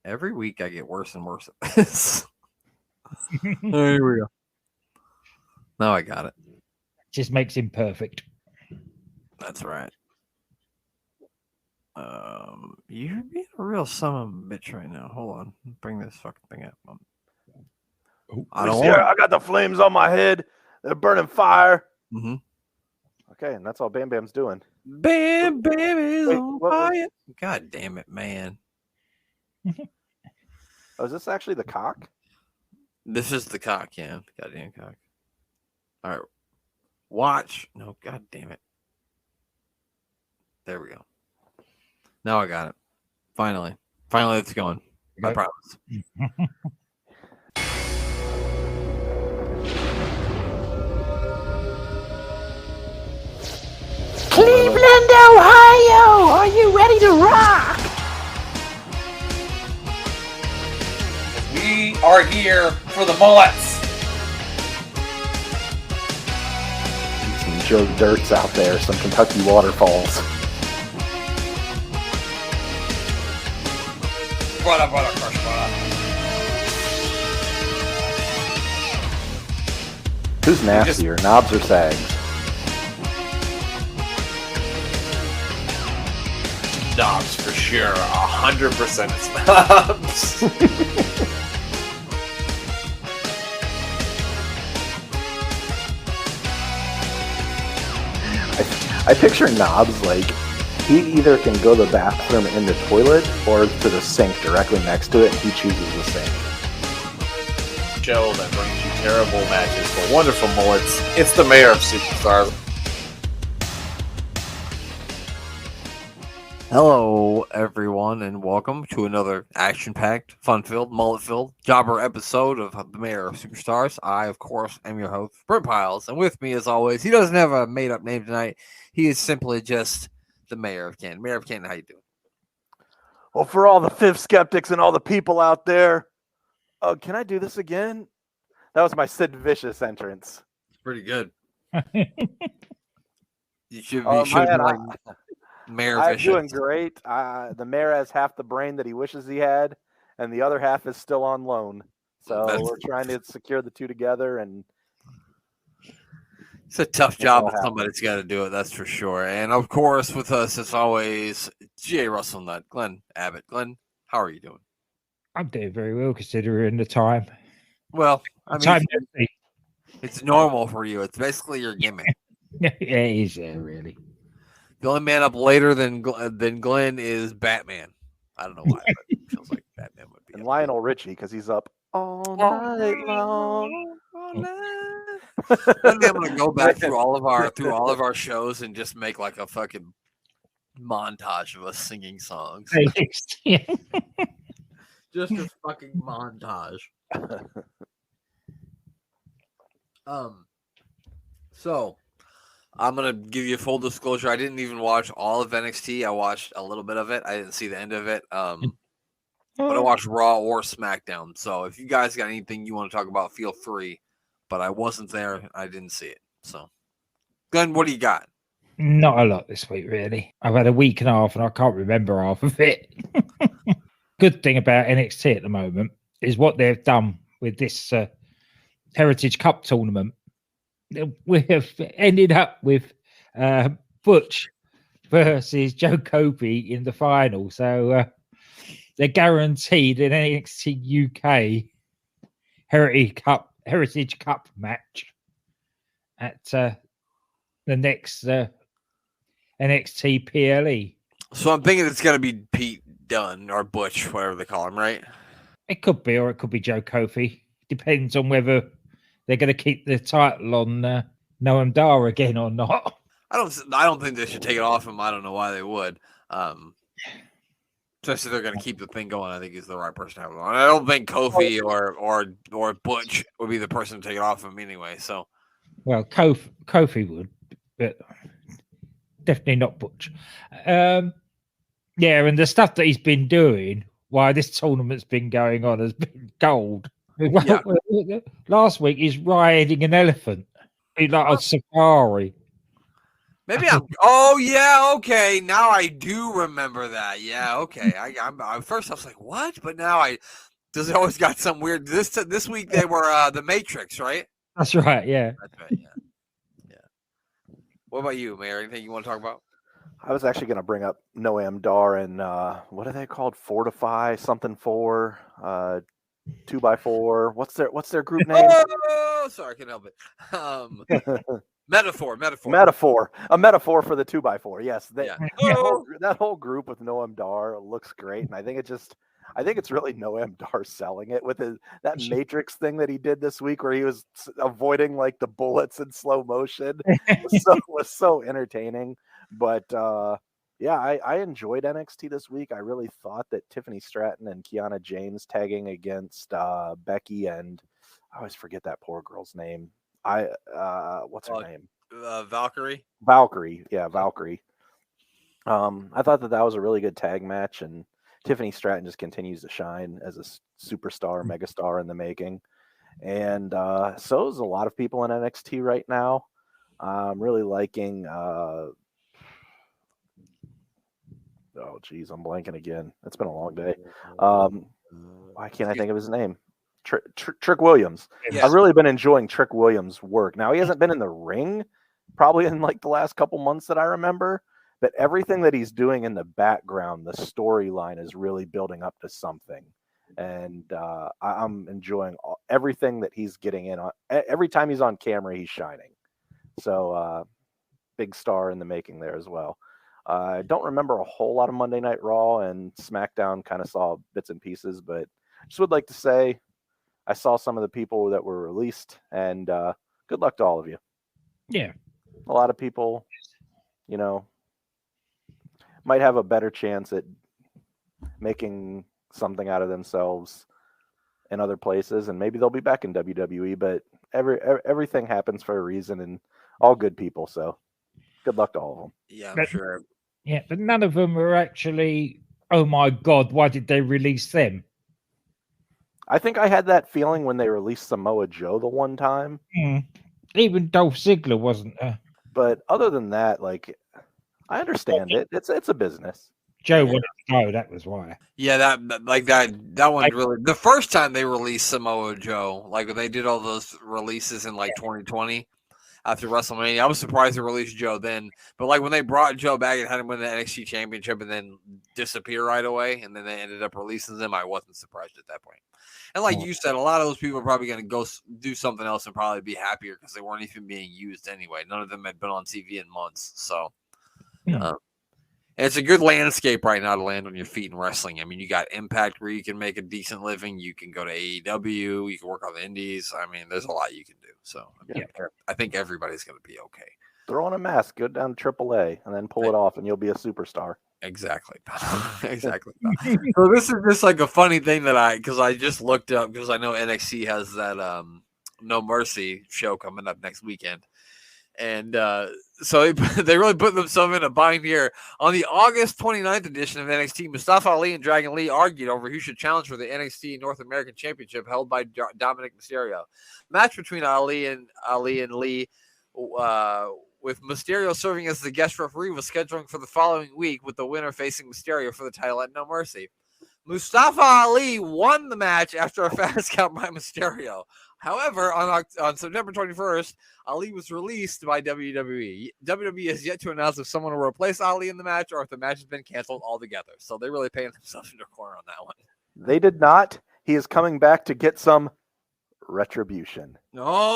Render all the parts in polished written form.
Every week I get worse and worse at this. Here we go. Now I got it. Just makes him perfect. That's right. You're being a real son of a bitch right now. Hold on. Bring this fucking thing up. I don't want. I got the flames on my head. They're burning fire. Mm-hmm. Okay, and that's all Bam Bam's doing. Bam Bam is Wait, on what was- fire. God damn it, man. Oh, is this actually the cock? This is the cock, yeah. Goddamn cock. All right. Watch. No, god damn it. There we go. Now I got it. Finally. Finally, it's going. I promise. Cleveland, Ohio, are you ready to rock? We are here for the mullets. Some Joe Dirts out there, some Kentucky waterfalls. Brother, crush, brother. Who's nastier, knobs or sags? Knobs for sure. 100% it's knobs. I picture Knobs like he either can go to the bathroom in the toilet or to the sink directly next to it, and he chooses the sink. Show that brings you terrible matches for wonderful mullets. It's the mayor of Superstars. Hello, everyone, and welcome to another action-packed, fun-filled, mullet-filled, jobber episode of the Mayor of Superstars. I, of course, am your host, Brent Piles, and with me, as always, he doesn't have a made-up name tonight. He is simply just the Mayor of Canton. Mayor of Canton, how you doing? Well, for all the fifth skeptics and all the people out there, can I do this again? That was my Sid Vicious entrance. It's pretty good. You should be like Mayor I'm Vicious. doing great. The mayor has half the brain that he wishes he had, and the other half is still on loan. So we're trying to secure the two together. And it's a tough job, but somebody's got to do it, that's for sure. And, of course, with us, as always, J. Russell Nutt, Glenn Abbott. Glenn, how are you doing? I'm doing very well considering the time. Well, I mean, it's normal for you. It's basically your gimmick. Yeah, it is, really. The only man up later than Glenn is Batman. I don't know why, but it feels like Batman would be. And Lionel Richie, because he's up all night long. I think I'm gonna go back through all of our shows and just make like a fucking montage of us singing songs. Just a fucking montage. So I'm gonna give you full disclosure. I didn't even watch all of NXT. I watched a little bit of it. I didn't see the end of it. But I watched Raw or SmackDown. So if you guys got anything you want to talk about, feel free. But I wasn't there. I didn't see it. So, Glenn, what do you got? Not a lot this week, really. I've had a week and a half, and I can't remember half of it. Good thing about NXT at the moment is what they've done with this Heritage Cup tournament. We have ended up with Butch versus Joe Kofi in the final. So they're guaranteed an NXT UK Heritage Cup match at the next NXT PLE. So I'm thinking it's going to be Pete Dunne or Butch, whatever they call him, right? It could be, or it could be Joe Kofi. Depends on whether they're going to keep the title on Noam Dar again or not. I don't think they should take it off him. I don't know why they would. Especially if they're going to keep the thing going. I think he's the right person to have it on. I don't think Kofi or Butch would be the person to take it off him anyway. So, well, Kofi would, but definitely not Butch. Yeah, and the stuff that he's been doing while this tournament's been going on has been gold. Yeah. Last week he's riding an elephant, like a safari. Maybe I'm. Oh yeah, okay. Now I do remember that. Yeah, okay. I'm first I was like, what? But now I. Does it always got some weird? This week they were the Matrix, right? That's right. Yeah. That's right. Yeah. What about you, Mayor? Anything you want to talk about? I was actually going to bring up Noam Dar and what are they called? Fortify something 4, 2x4. What's their group name? Oh, sorry, I can't help it. Metaphor. A metaphor for the 2x4. Yes, Yeah. that whole group with Noam Dar looks great, and I think it's really Noam Dar selling it with that Matrix thing that he did this week, where he was avoiding like the bullets in slow motion. was so entertaining. But yeah, I enjoyed NXT this week. I really thought that Tiffany Stratton and Kiana James tagging against Becky and I always forget that poor girl's name. What's her name? Valkyrie. Yeah, Valkyrie. I thought that was a really good tag match, and Tiffany Stratton just continues to shine as a superstar, megastar in the making. And so is a lot of people in NXT right now. I'm really liking. Oh, geez, I'm blanking again. It's been a long day. Why can't I think of his name? Trick Williams. Yes. I've really been enjoying Trick Williams' work. Now, he hasn't been in the ring probably in like the last couple months that I remember, but everything that he's doing in the background, the storyline is really building up to something. And I'm enjoying everything that he's getting in on. Every time he's on camera, he's shining. So big star in the making there as well. I don't remember a whole lot of Monday Night Raw, and SmackDown kind of saw bits and pieces, but I just would like to say I saw some of the people that were released, and good luck to all of you. Yeah. A lot of people, might have a better chance at making something out of themselves in other places, and maybe they'll be back in WWE, but everything happens for a reason, and all good people, so good luck to all of them. Yeah, I'm sure. Yeah, but none of them were actually, oh my God, why did they release them? I think I had that feeling when they released Samoa Joe the one time. Even Dolph Ziggler wasn't. But other than that, like, I understand it. It's a business. Joe wanted to go, that was why. Yeah, that one really. The first time they released Samoa Joe, like when they did all those releases in like 2020 after WrestleMania, I was surprised they released Joe then. But like when they brought Joe back and had him win the NXT Championship and then disappear right away, and then they ended up releasing them, I wasn't surprised at that point. And like you said, a lot of those people are probably going to go do something else and probably be happier because they weren't even being used anyway. None of them had been on TV in months, so. It's a good landscape right now to land on your feet in wrestling. I mean, you got Impact where you can make a decent living. You can go to AEW. You can work on the indies. I mean, there's a lot you can do. So I think everybody's going to be okay. Throw on a mask, go down to AAA, and then pull it off, and you'll be a superstar. Exactly. Exactly. So this is just like a funny thing that because I just looked up because I know NXT has that No Mercy show coming up next weekend. And so they really put themselves in a bind here. On the August 29th edition of NXT, Mustafa Ali and Dragon Lee argued over who should challenge for the NXT North American Championship held by Dominic Mysterio. Match between Ali and Lee, with Mysterio serving as the guest referee, was scheduling for the following week, with the winner facing Mysterio for the title at No Mercy. Mustafa Ali won the match after a fast count by Mysterio. However, on September 21st, Ali was released by WWE. WWE has yet to announce if someone will replace Ali in the match or if the match has been canceled altogether. So they're really paying themselves into a corner on that one. They did not. He is coming back to get some retribution. Oh!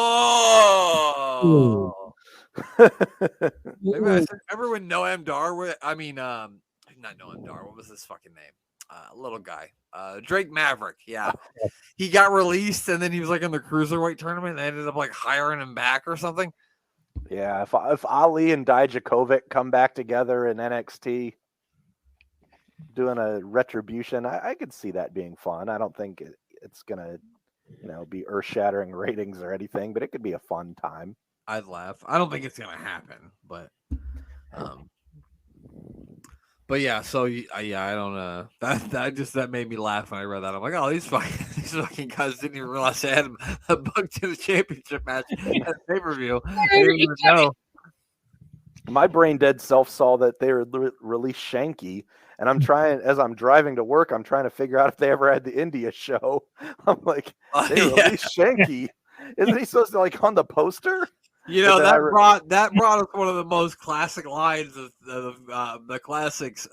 Remember when Noam Dar, not Noam Dar, what was his fucking name? Little guy, Drake Maverick. Yeah, he got released, and then he was like in the cruiserweight tournament, and they ended up like hiring him back or something. Yeah, if Ali and Dijakovic come back together in NXT, doing a retribution, I could see that being fun. I don't think it's gonna, be earth-shattering ratings or anything, but it could be a fun time. I'd laugh. I don't think it's gonna happen, but. But yeah, so I don't know. That made me laugh when I read that. I'm like, oh, these fucking guys didn't even realize they had him booked to the championship match at pay-per-view. They didn't even know. My brain dead self saw that they released Shanky, and I'm trying, as I'm driving to work, I'm trying to figure out if they ever had the India show. I'm like, they released Shanky. Isn't he supposed to like on the poster? You know, that brought us one of the most classic lines of the classics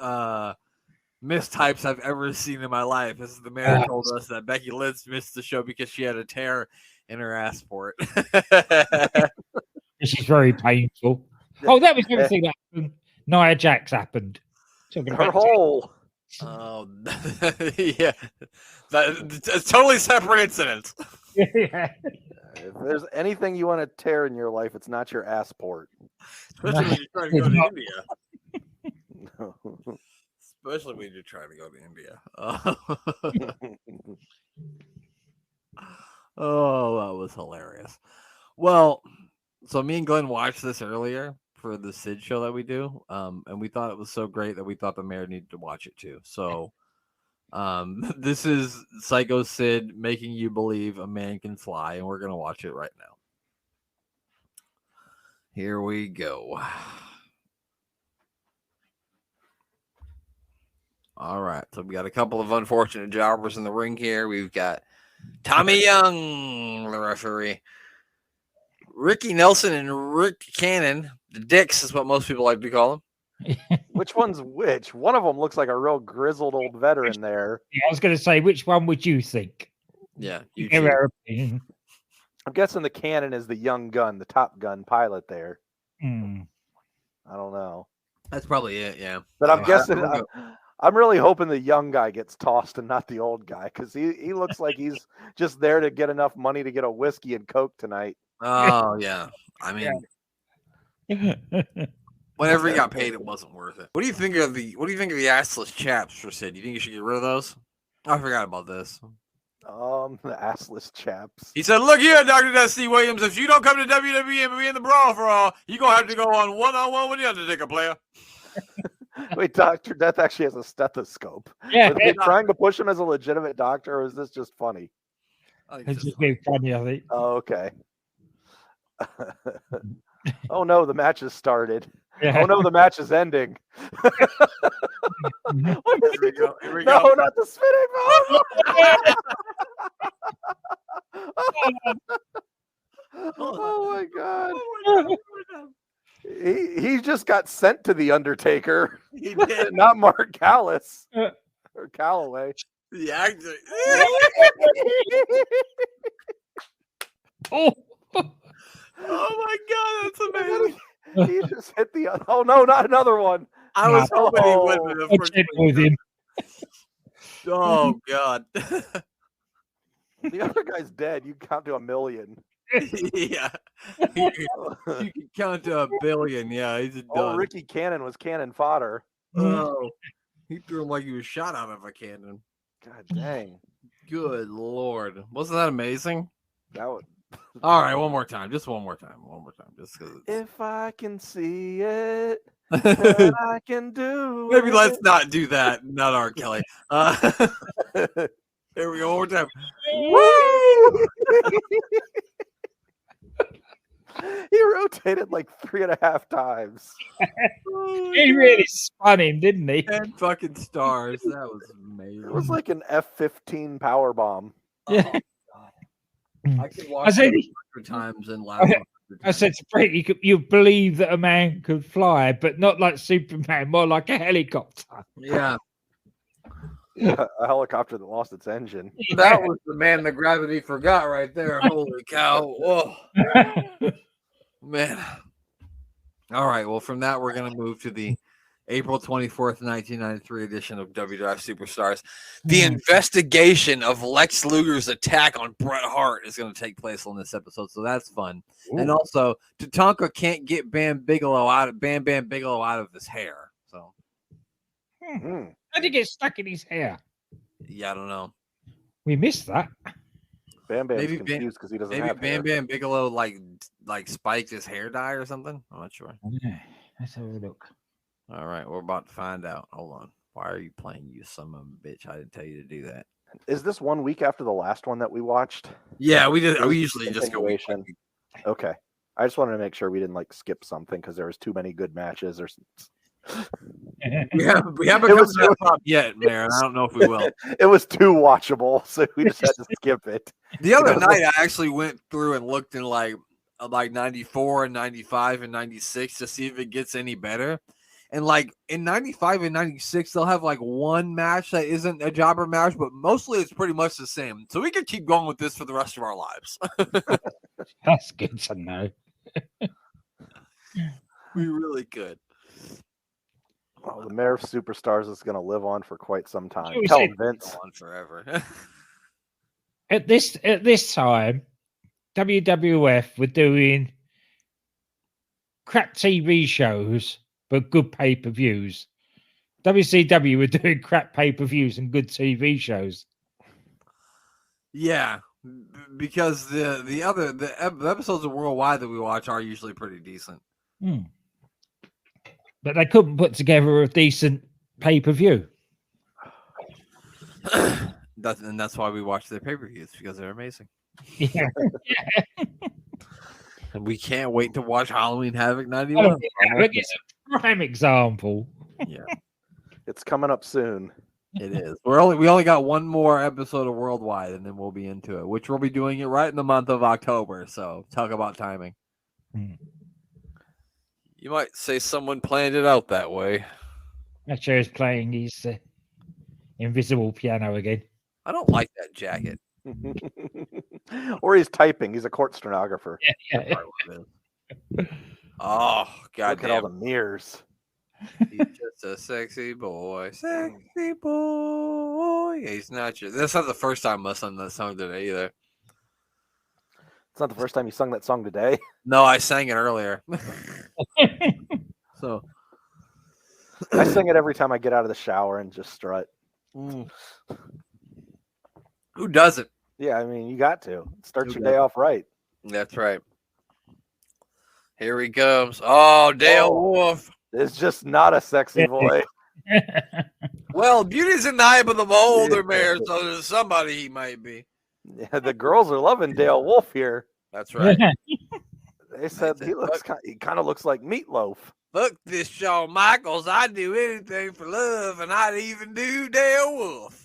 mistypes I've ever seen in my life. This is the mayor told us that Becky Lynch missed the show because she had a tear in her ass port. This is very painful. Oh, that was everything that happened. Nia Jax happened. Her whole. Oh, yeah. It's totally separate incidents. Yeah. If there's anything you want to tear in your life, it's not your ass port. Especially when you're trying to go to India. Especially when you're trying to go to India. Oh, that was hilarious. Well, so me and Glenn watched this earlier for the Sid show that we do, and we thought it was so great that we thought the mayor needed to watch it too. So this is Psycho Sid making you believe a man can fly, and we're gonna watch it right now. Here we go. All right, so we got a couple of unfortunate jobbers in the ring here. We've got Tommy Young, the referee, Ricky Nelson, and Rick Cannon. The Dicks is what most people like to call them. Which one's which? One of them looks like a real grizzled old veteran there. Yeah, I was going to say, which one would you think? Yeah, I'm guessing the Cannon is the young gun, the Top Gun pilot there. I don't know. That's probably it, yeah. But I'm guessing, I'm really hoping the young guy gets tossed and not the old guy, because he looks like he's just there to get enough money to get a whiskey and Coke tonight. Oh, yeah. I mean, whenever he got paid, it wasn't worth it. What do you think of the assless chaps for Sid? Do you think you should get rid of those? I forgot about this. The assless chaps. He said, "Look here, Dr. Dusty Williams. If you don't come to WWE and be in the Brawl for All, you're gonna have to go on one-on-one with the Undertaker, player." Wait, Dr. Death actually has a stethoscope. Yeah, are they trying to push him as a legitimate doctor, or is this just funny? It's just being funny, I think. Oh, okay. Oh no, the match has started. Yeah. Oh no, the match is ending. What is he doing? Here we No, go. not the spinning ball. Oh my god. He just got sent to the Undertaker. He did. Not Mark Callis or Calloway. The actor. Oh, Oh my god, that's amazing. He just hit the. Oh no, not another one. I was hoping he would. But of I course checked he with him. Oh god. The other guy's dead. You count to 1,000,000. Yeah. You can count to 1 billion. Yeah, he's a done. Oh, Ricky Cannon was cannon fodder. Oh, he threw him like he was shot out of a cannon. God dang. Good lord. Wasn't that amazing? That would. All right, one more time. Just one more time. One more time. Just because If I can see it, then I can do Maybe it. let's not do that. Not R. Kelly. Here we go. One more time. Woo! He rotated like 3.5 times. He really spun him, didn't he? 10 fucking stars. That was amazing. It was like an F-15 power bomb. Yeah. I could watch it 100 times and laugh. I said to Brett, you believe that a man could fly, but not like Superman, more like a helicopter. Yeah. A helicopter that lost its engine. That was the man the gravity forgot right there. Holy cow. Whoa. Man. All right. Well, from that, we're going to move to the April 24th, 1993 edition of WWF Superstars. The investigation of Lex Luger's attack on Bret Hart is going to take place on this episode, so that's fun. Ooh. And also, Tatanka can't get Bam Bam Bigelow out of his hair. So, how did he get stuck in his hair? Yeah, I don't know. We missed that. Bam Bam's confused because he doesn't have Bam hair. Bam Bigelow like spiked his hair dye or something. I'm not sure. Yeah, let's have a look. All right, we're about to find out. Hold on. Why are you playing, you son of a bitch? I didn't tell you to do that. Is this 1 week after the last one that we watched? Yeah, we did. We usually just go. Okay. I just wanted to make sure we didn't like skip something because there was too many good matches or. We haven't come to that top yet, Mayor. I don't know if we will. It was too watchable, so we just had to skip it. The other night, I actually went through and looked in like 94 and 95 and 96 to see if it gets any better. And like in 95 and 96, they'll have like one match that isn't a jobber match, but mostly it's pretty much the same. So we could keep going with this for the rest of our lives. That's good to know. We really could. Well, the Mayor of Superstars is going to live on for quite some time. Sure, Tell sure. Vince. Go on forever. At this time, WWF were doing crap TV shows but good pay-per-views. WCW were doing crap pay-per-views and good TV shows. Yeah, because the episodes of Worldwide that we watch are usually pretty decent. But they couldn't put together a decent pay-per-view. That's why we watch their pay-per-views, because they're amazing. Yeah. And we can't wait to watch Halloween Havoc 91. It's a prime example. Yeah, It's coming up soon. it is. We only got one more episode of Worldwide, and then we'll be into it, which we'll be doing it right in the month of October. So talk about timing. You might say someone planned it out that way. That show is playing his invisible piano again. I don't like that jacket. Or he's typing. He's a court stenographer. Yeah. Oh, Look at all goddamn. the mirrors. He's just a sexy boy. Sexy boy. He's not your. That's not the first time I sung that song today either. It's not the first time you sung that song today. No, I sang it earlier. So I sing it every time I get out of the shower and just strut. who doesn't? Yeah, I mean, you got to. Start Who your doesn't? day off right. That's right. Here he comes. Oh, Dale Oh. Wolf. It's just not a sexy voice. Well, beauty's in the eye of the beholder, Mayor, so there's somebody he might be. Yeah, the girls are loving Dale Wolf here. That's right. They said he kind of looks like Meatloaf. Fuck this Shawn Michaels. I'd do anything for love, and I'd even do Dale Wolf.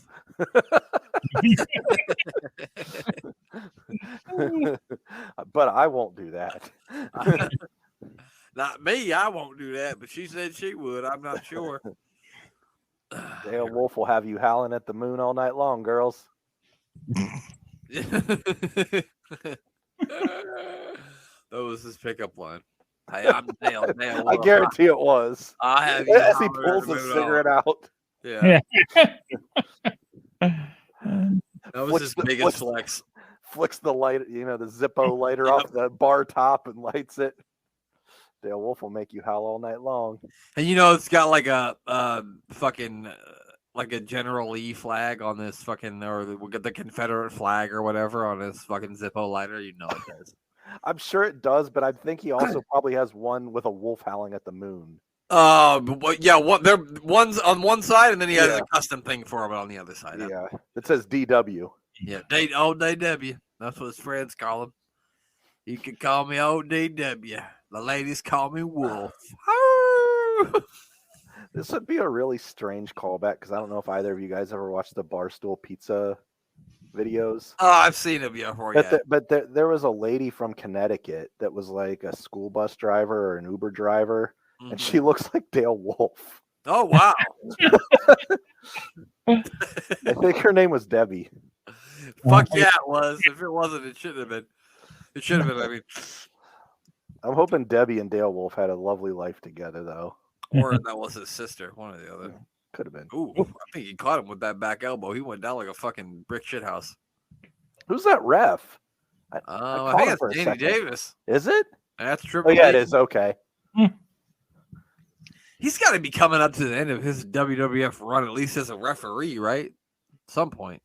But I won't do that. Not me. I won't do that, but she said she would. I'm not sure. Dale Wolf will have you howling at the moon all night long, girls. That was his pickup line. Hey, I'm Dale. Dale I Wolf. guarantee it was. I have you As he hollering pulls at the the moon cigarette out. Yeah. That was Flicks his the- biggest flex. Flicks the light, the Zippo lighter off the bar top and lights it. Dale Wolf will make you howl all night long. And it's got like a fucking like a General Lee flag on this fucking, or we get the Confederate flag or whatever on his fucking Zippo lighter. It does. I'm sure it does, but I think he also probably has one with a wolf howling at the moon. Yeah, one's on one side, and then he has a custom thing for him on the other side. Yeah, it says DW. Yeah, DW. That's what his friends call him. You can call me old DW. The ladies call me Wolf. This would be a really strange callback because I don't know if either of you guys ever watched the Barstool Pizza videos. Oh, I've seen him before. But there was a lady from Connecticut that was like a school bus driver or an Uber driver, and she looks like Dale Wolf. Oh, wow. I think her name was Debbie. Fuck yeah, it was. If it wasn't, it should have been. It should have been. I mean, I'm hoping Debbie and Dale Wolf had a lovely life together, though. or that was his sister, one or the other. Could have been. Ooh, I think he caught him with that back elbow. He went down like a fucking brick shit house. Who's that ref? I caught think him for a it's Danny second. Davis. Is it? That's Triple Oh, yeah, it H. is. Okay. He's got to be coming up to the end of his WWF run, at least as a referee, right? At some point.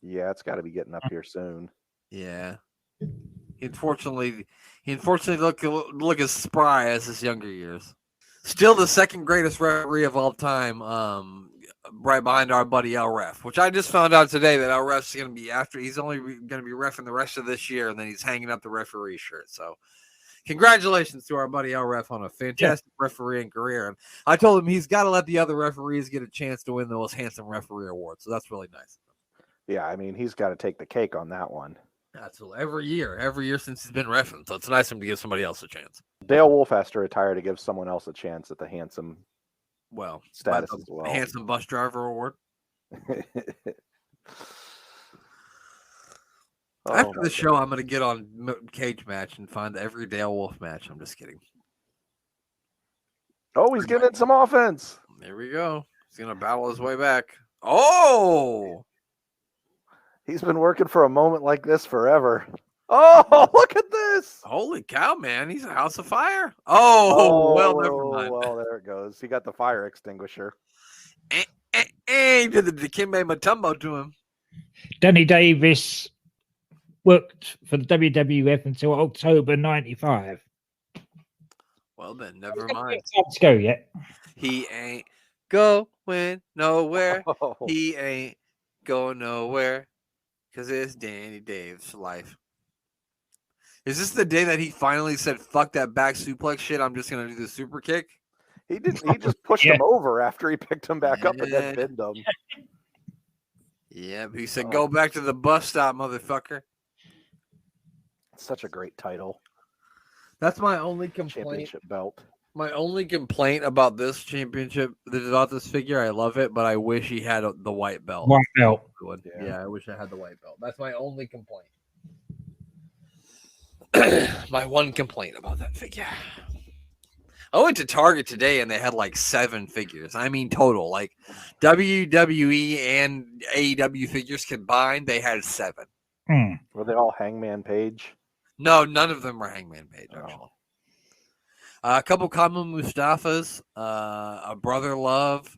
Yeah, it's got to be getting up here soon. Yeah. He unfortunately look as spry as his younger years. Still the second greatest referee of all time. right behind our buddy El Ref, which I just found out today that El Ref's going to be he's only going to be reffing the rest of this year, and then he's hanging up the referee shirt. So congratulations to our buddy El Ref on a fantastic refereeing career. And I told him he's got to let the other referees get a chance to win the most handsome referee award. So that's really nice. Yeah, I mean, he's got to take the cake on that one. Absolutely. Every year since he's been reffing. So it's nice of him to give somebody else a chance. Dale Wolf has to retire to give someone else a chance at the handsome status as well. Handsome bus driver award. After the show, I'm going to get on Cage Match and find every Dale Wolf match. I'm just kidding. Oh, he's getting some offense. There we go. He's going to battle his way back. Oh! He's been working for a moment like this forever. Oh, look at this. Holy cow, man. He's a house of fire. Oh, well, never mind. Well, there it goes. He got the fire extinguisher. He did the Dikembe Mutombo to him. Danny Davis worked for the WWF until October 95. Well, then, never mind. Let's go yet. He ain't going nowhere. Oh. He ain't going nowhere. Because it's Danny Dave's life. Is this the day that he finally said, fuck that back suplex shit, I'm just going to do the super kick? He just pushed him over after he picked him back up and then pinned him. Yeah, but he said, go back to the bus stop, motherfucker. Such a great title. That's my only complaint. Championship belt. My only complaint about this championship, about this figure, I love it, but I wish he had the white belt. White belt. Yeah, I wish I had the white belt. That's my only complaint. My one complaint about that figure. I went to Target today and they had like 7 figures. I mean, total. Like WWE and AEW figures combined, they had 7. Were they all Hangman Page? No, none of them were Hangman Page, actually. A couple common Mustafas, a Brother Love.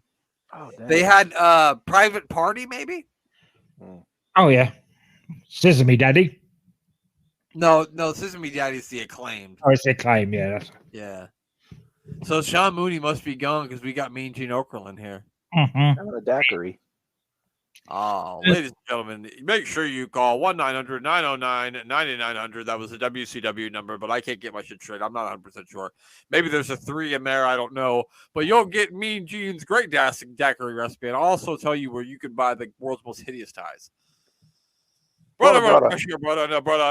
Oh, damn. They had Private Party, maybe? Oh, yeah. Sesame Daddy. No, Sesame Daddy's the Acclaimed. Oh, it's a claim, yeah. Yeah. So Sean Mooney must be gone because we got Mean Gene Okerlund here. Mm-hmm. A daiquiri. Oh, ladies and gentlemen, make sure you call 1-900-909-9900. That was the WCW number, but I can't get my shit straight. I'm not 100% sure. Maybe there's a 3 in there. I don't know. But you'll get Mean Gene's great daiquiri recipe. And I'll also tell you where you can buy the world's most hideous ties. Brother, brother,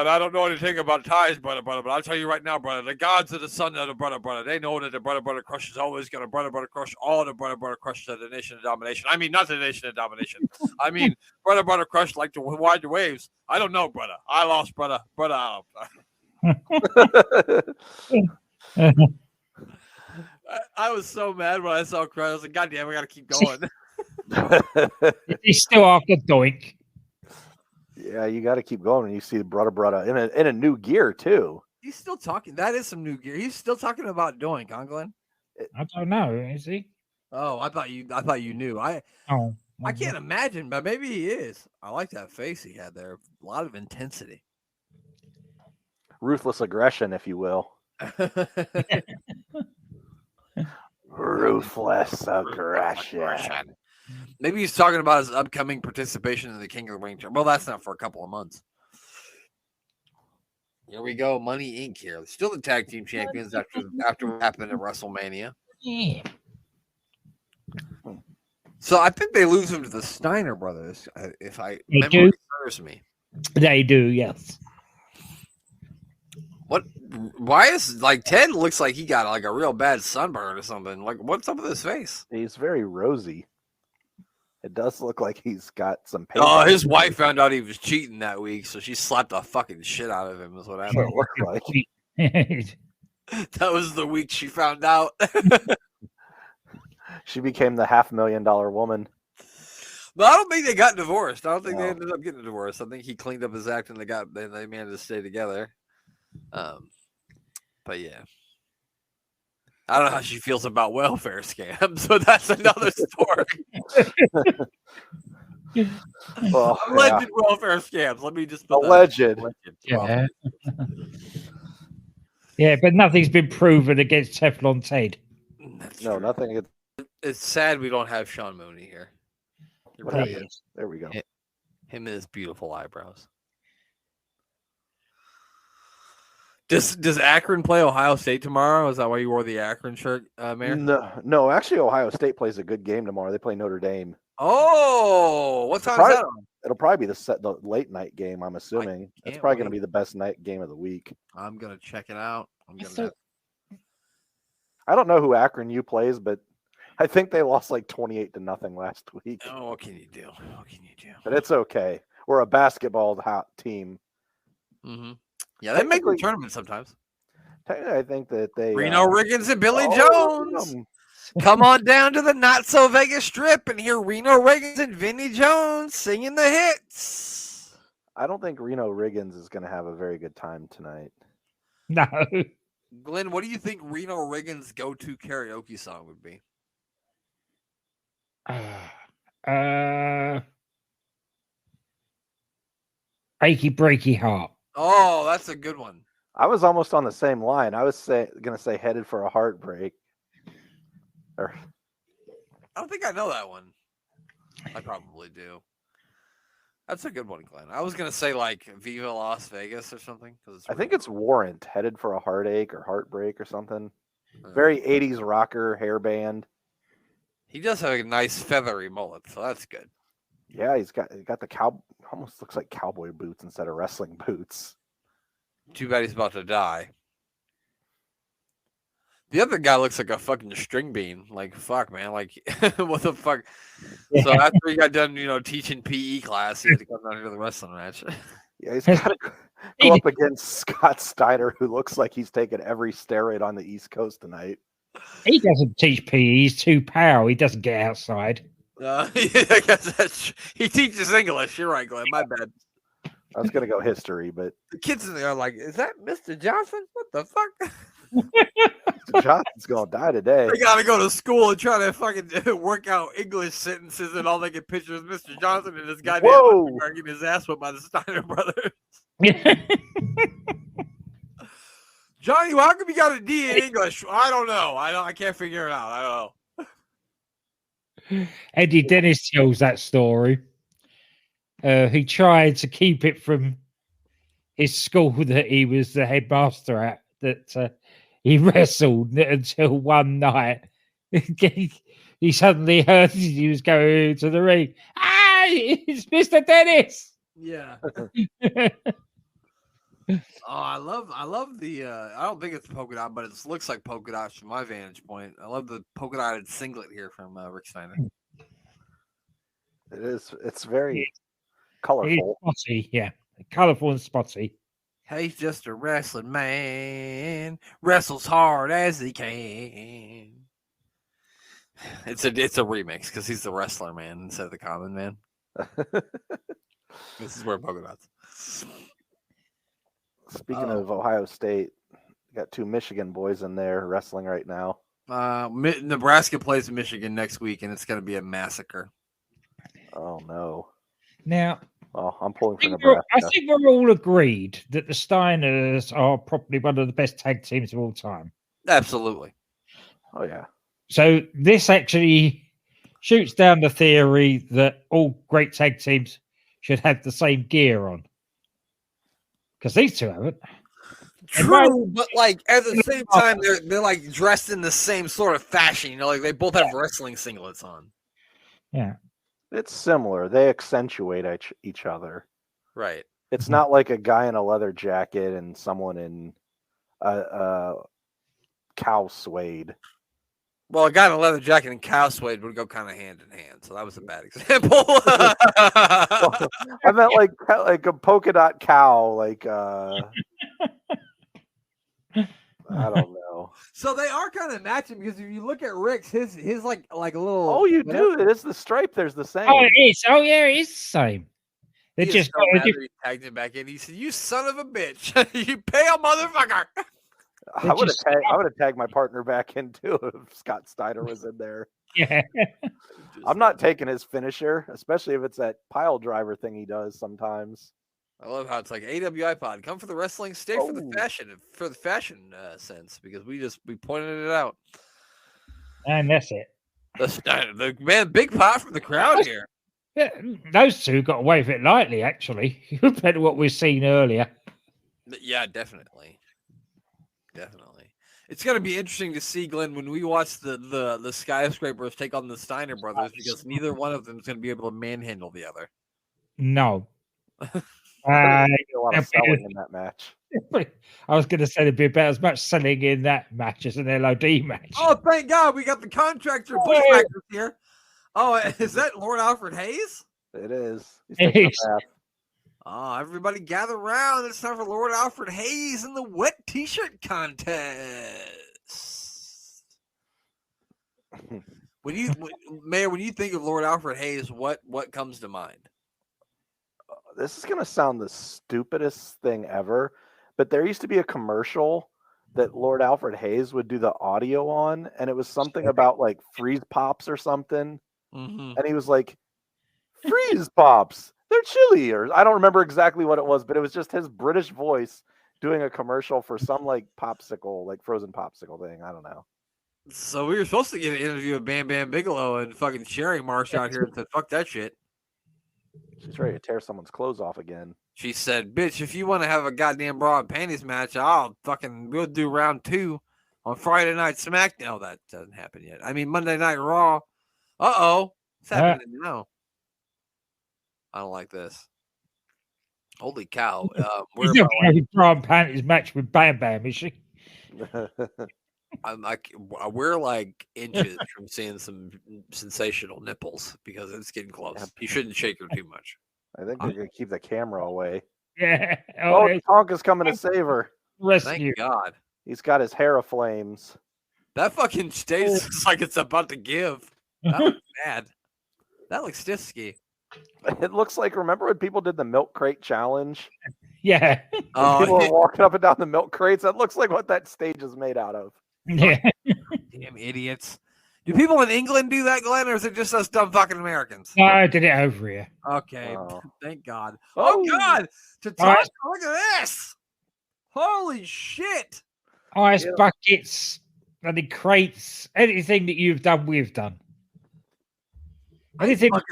I don't know anything about ties, brother, but I'll tell you right now, brother, the gods of the sun of the brother, they know that the brother crush is always going to brother crush all the brother crushes of the nation of domination. I mean, not the nation of domination. I mean, brother crush like to ride the waves. I don't know, brother. I lost, brother. I was so mad when I saw Crowd. I was like, God damn, we got to keep going. He's still after Doink. Yeah, you got to keep going when you see the brother in a new gear too. He's still talking. That is some new gear. He's still talking about Doink, huh, Glenn? I don't know. Is he? Oh, I thought you knew. I can't imagine, but maybe he is. I like that face he had there. A lot of intensity. Ruthless aggression, if you will. Ruthless aggression. Maybe he's talking about his upcoming participation in the King of the Ring. Well, that's not for a couple of months. Here we go. Money Inc. here. Still the tag team champions after what happened at WrestleMania. Yeah. So I think they lose him to the Steiner brothers, if memory serves me. They do, yes. What? Why is Ted looks like he got like a real bad sunburn or something? Like, what's up with his face? He's very rosy. It does look like he's got some pain. Oh, his wife found out he was cheating that week, so she slapped the fucking shit out of him. Is what happened. Like. That was the week she found out. She became the $500,000 woman. But I don't think they got divorced. I don't think they ended up getting divorced. I think he cleaned up his act and they managed to stay together. But yeah. I don't know how she feels about welfare scams, but that's another story. Well, Alleged welfare scams. Let me just put alleged. Yeah. Yeah, but nothing's been proven against Teflon Ted. No, nothing. It's sad we don't have Sean Mooney here. He What really happened? is. There we go. Him and his beautiful eyebrows. Does Akron play Ohio State tomorrow? Is that why you wore the Akron shirt, Mayor? No, actually, Ohio State plays a good game tomorrow. They play Notre Dame. Oh, what time is that on? It'll probably be the late night game. I'm assuming it's probably going to be the best night game of the week. I'm gonna check it out. I don't know who Akron U plays, but I think they lost like 28-0 last week. Oh, what can you do? What can you do? But it's okay. We're a basketball team. Mm-hmm. Yeah, they make the tournament sometimes. I think that they Reno Riggins and Billy Jones. Come on down to the Not So Vegas Strip and hear Reno Riggins and Vinnie Jones singing the hits. I don't think Reno Riggins is going to have a very good time tonight. No. Glenn, what do you think Reno Riggins' go-to karaoke song would be? Achy Breaky Heart. Oh, that's a good one. I was almost on the same line. I was going to say Headed for a Heartbreak. I don't think I know that one. I probably do. That's a good one, Glenn. I was going to say like Viva Las Vegas or something. I think it's Warrant, Headed for a Heartache or Heartbreak or something. Very 80s rocker hair band. He does have a nice feathery mullet, so that's good. Yeah, he's got the almost looks like cowboy boots instead of wrestling boots. Too bad he's about to die. The other guy looks like a fucking string bean. Like, fuck, man. Like, what the fuck? Yeah. So after he got done, teaching PE class, he had to come down here to the wrestling match. Yeah, he's got to go up against Scott Steiner, who looks like he's taken every steroid on the East Coast tonight. He doesn't teach PE. He's too pale. He doesn't get outside. Yeah, I guess he teaches English. You're right, Glenn. My bad. I was going to go history, but the kids in there are like, is that Mr. Johnson? What the fuck? Mr. Johnson's going to die today. They got to go to school and try to fucking work out English sentences, and all they can picture is Mr. Johnson and this guy getting his ass whipped by the Steiner brothers. Johnny, how come you got a D in English? I don't know. I can't figure it out. I don't know. Eddie Dennis tells that story. He tried to keep it from his school that he was the headmaster at, that he wrestled until one night he suddenly heard he was going to the ring. Ah, it's Mr. Dennis. Yeah. I love the I don't think it's polka dot, but it looks like polka dots from my vantage point. I love the polka dotted singlet here from Rick Steiner. It is. It's very colorful. Spotty, yeah. Colorful and spotty. He's just a wrestling man. Wrestles hard as he can. It's a remix because he's the wrestler man instead of the common man. This is where polka dots. Speaking of Ohio State, got two Michigan boys in there wrestling right now. Nebraska plays Michigan next week, and it's going to be a massacre. Oh, no. Now, well, I'm pulling for Nebraska. I think we're all agreed that the Steiners are probably one of the best tag teams of all time. Absolutely. Oh, yeah. So this actually shoots down the theory that all great tag teams should have the same gear on. Because these two haven't. True, but like at the same time, they're like dressed in the same sort of fashion. Like they both have wrestling singlets on. Yeah, it's similar. They accentuate each other. Right. It's not like a guy in a leather jacket and someone in a cow suede. Well, a guy in a leather jacket and cow suede would go kind of hand in hand, so that was a bad example. I meant like a polka dot cow, like I don't know. So they are kind of matching because if you look at Rick's, his like a little. Oh, you do. It is the stripe. There's the same. Oh, it is. Oh, yeah, it is the same. They just tagged him back in. He said, "You son of a bitch! You pale motherfucker!" I would have tagged my partner back in too if Scott Steiner was in there. Yeah. I'm not taking his finisher, especially if it's that pile driver thing he does sometimes. I love how it's like AWI pod. Come for the wrestling, stay for the fashion sense, because we pointed it out. And that's it. The man, big pop from the crowd here. Yeah, those two got away with it lightly, actually, compared to what we've seen earlier. Yeah, definitely. It's going to be interesting to see, Glenn, when we watch the Skyscrapers take on the Steiner brothers, because neither one of them is going to be able to manhandle the other. No. There'll be a lot of selling in that match. I was going to say there'd be about as much selling in that match as an LOD match. Oh, thank God, we got the contractor Bushwhackers here. Oh, is that Lord Alfred Hayes? It is. He's taking a bath. Oh, everybody gather around. It's time for Lord Alfred Hayes in the wet t-shirt contest. Mayor, when you think of Lord Alfred Hayes, what comes to mind? This is going to sound the stupidest thing ever, but there used to be a commercial that Lord Alfred Hayes would do the audio on, and it was something about like freeze pops or something. Mm-hmm. And he was like, freeze pops, they're chilly, or I don't remember exactly what it was, but it was just his British voice doing a commercial for some like popsicle, like frozen popsicle thing. I don't know. So we were supposed to get an interview with Bam Bam Bigelow, and fucking Sherry marched out here and said, fuck that shit. She's ready to tear someone's clothes off again. She said, bitch, if you want to have a goddamn bra and panties match, we'll do round 2 on Friday Night SmackDown. Oh, that doesn't happen yet. I mean, Monday Night Raw. Uh-oh. What's happening now? I don't like this. Holy cow. We're not going to have a bra and panties match with Bam Bam, is she? We're like inches from seeing some sensational nipples because it's getting close. Yeah. You shouldn't shake her too much. I think they're going to keep the camera away. Yeah. Oh, Tonka's coming to save her. Rescue. Thank God. He's got his hair aflames. That fucking stage looks like it's about to give. That looks bad. That looks stisky. It looks like, remember when people did the milk crate challenge? Yeah. People were walking up and down the milk crates. That looks like what that stage is made out of. Yeah. Damn idiots. Do people in England do that, Glenn, or is it just us dumb fucking Americans? No, I did it over here. Okay. Thank God. Oh, God. Tatanka, look at this. Holy shit. Ice buckets, and the crates, anything that you've done, we've done. Anything like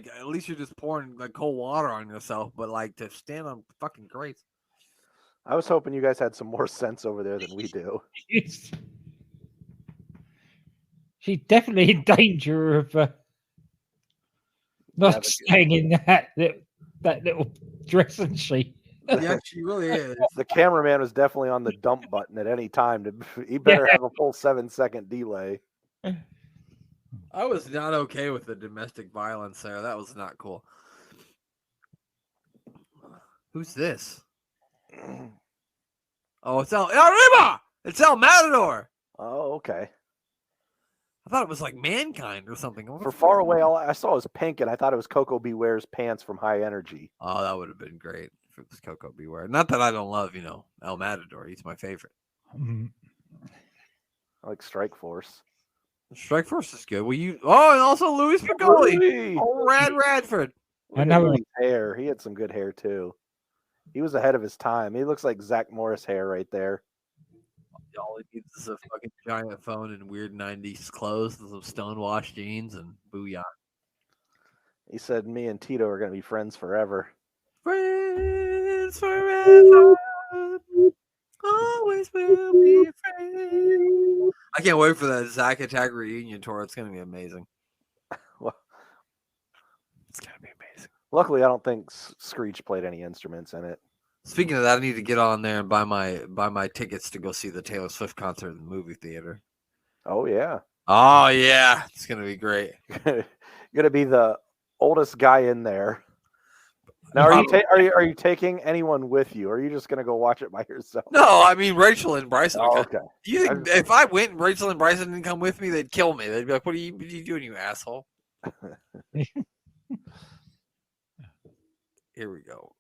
at least you're just pouring like cold water on yourself, but like to stand on fucking crates. I was hoping you guys had some more sense over there than we do. She's definitely in danger of not staying in that little dress, isn't she? Yeah, she really is. The cameraman was definitely on the dump button at any time. He better have a full 7-second delay. I was not okay with the domestic violence there. That was not cool. Who's this? Oh, it's El Arriba! It's El Matador! Oh, okay. I thought it was like Mankind or something. For far away, all I saw was pink, and I thought it was Coco Beware's pants from High Energy. Oh, that would have been great if it was Coco Beware. Not that I don't love, El Matador. He's my favorite. Mm-hmm. I like Strike Force. Strike Force is good. And also Louis Spicoli. Oh, Radford. I know his hair. He had some good hair too. He was ahead of his time. He looks like Zach Morris hair right there. All he needs is a fucking giant phone and weird 90s clothes and some stonewashed jeans and booyah. He said me and Tito are going to be friends forever. Friends forever. Always will be friends. I can't wait for that Zack Attack reunion tour. It's going to be amazing. Well, it's going to be amazing. Luckily, I don't think Screech played any instruments in it. Speaking of that, I need to get on there and buy my tickets to go see the Taylor Swift concert in the movie theater. Oh yeah. Oh yeah, it's gonna be great. Gonna be the oldest guy in there. Now, are you taking anyone with you, or are you just gonna go watch it by yourself? No, I mean Rachel and Bryson. Oh, okay. You think if I went and Rachel and Bryson didn't come with me, they'd kill me. They'd be like, "What are you doing, you asshole?" Here we go.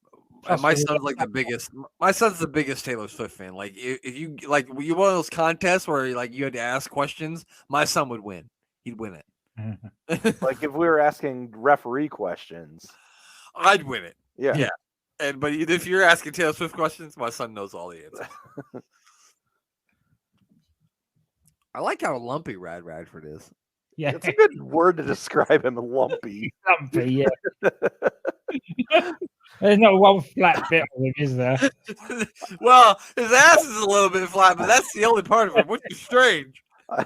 My son's like the biggest. My son's the biggest Taylor Swift fan. Like if you like, you one of those contests where like you had to ask questions, my son would win. He'd win it. Like if we were asking referee questions, I'd win it. Yeah. But if you're asking Taylor Swift questions, my son knows all the answers. I like how lumpy Radford is. Yeah, It's a good word to describe him, lumpy. lumpy. Yeah. There's not one flat bit of him, is there? Well, his ass is a little bit flat, but that's the only part of it, which is strange. I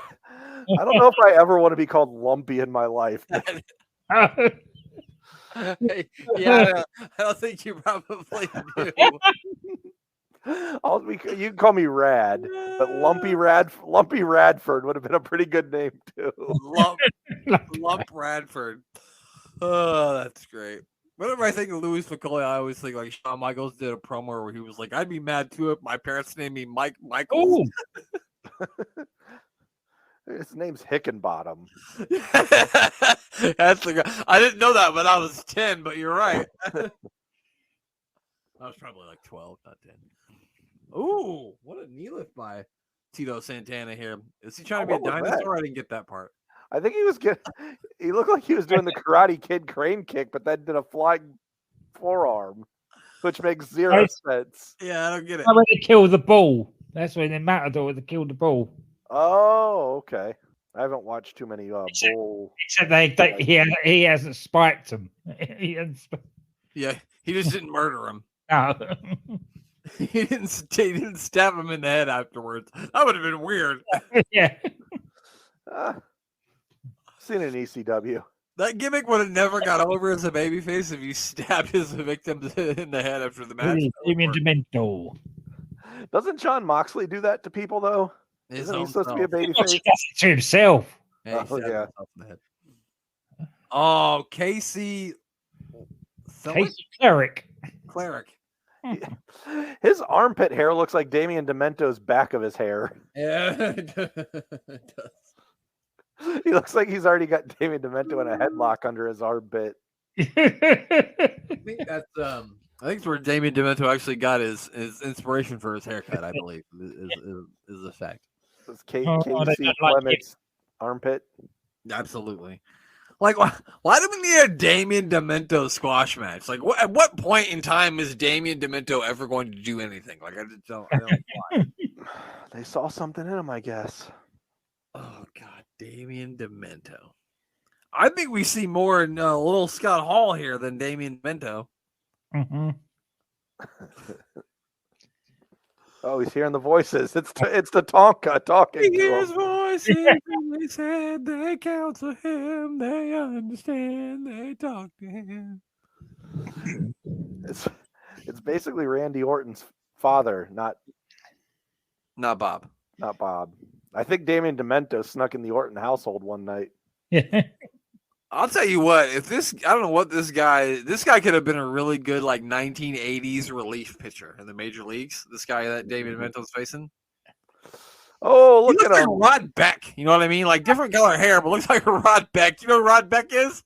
don't know if I ever want to be called lumpy in my life. Yeah, I don't think you probably do. You can call me Rad, but Lumpy Radford would have been a pretty good name too. Lump Radford. Oh, that's great. Whenever I think of Louis Piccoli, I always think like Shawn Michaels did a promo where he was like, "I'd be mad too if my parents named me Michael." His name's Hickenbottom. That's the guy. I didn't know that when I was 10, but you're right. I was probably like 12, not 10. Ooh, what a knee lift by Tito Santana here. Is he trying to be a dinosaur? I didn't get that part. I think he looked like he was doing the Karate Kid crane kick, but then did a flying forearm, which makes zero sense. Yeah, I don't get it. When they kill the ball. That's when the Matador they killed the ball. Oh, okay. I haven't watched too many bull. Except he hasn't spiked them. Yeah, he just didn't murder him. No. He didn't stab him in the head afterwards. That would have been weird. Yeah. Seen an ECW. That gimmick would have never got over as a babyface if you stabbed his victims in the head after the match. Demento. Doesn't John Moxley do that to people though? Isn't he supposed to be a babyface? He does it to himself. Yeah, yeah. Oh, Casey Cleric. His armpit hair looks like Damian Demento's back of his hair. Yeah, it does. He looks like he's already got Damian Demento in a headlock under his armpit. I think that's where Damian Demento actually got his inspiration for his haircut. I believe is the fact. It's Casey Clement's armpit. Absolutely. Like, why do we need a Damian Demento squash match? Like, at what point in time is Damian Demento ever going to do anything? Like, I just don't why. They saw something in him, I guess. Oh, God, Damian Demento. I think we see more in little Scott Hall here than Damian Demento. Mm-hmm. Oh, he's hearing the voices. It's the Tonka talking. He hears voices. They said they counsel him. They understand. They talk to him. It's basically Randy Orton's father, not Bob. Not Bob. I think Damian Demento snuck in the Orton household one night. Yeah. I'll tell you what, I don't know what this guy could have been a really good like 1980s relief pitcher in the major leagues. This guy that David Demento's facing. Oh, look at him. Like Rod Beck. You know what I mean? Like different color hair, but looks like a Rod Beck. You know who Rod Beck is?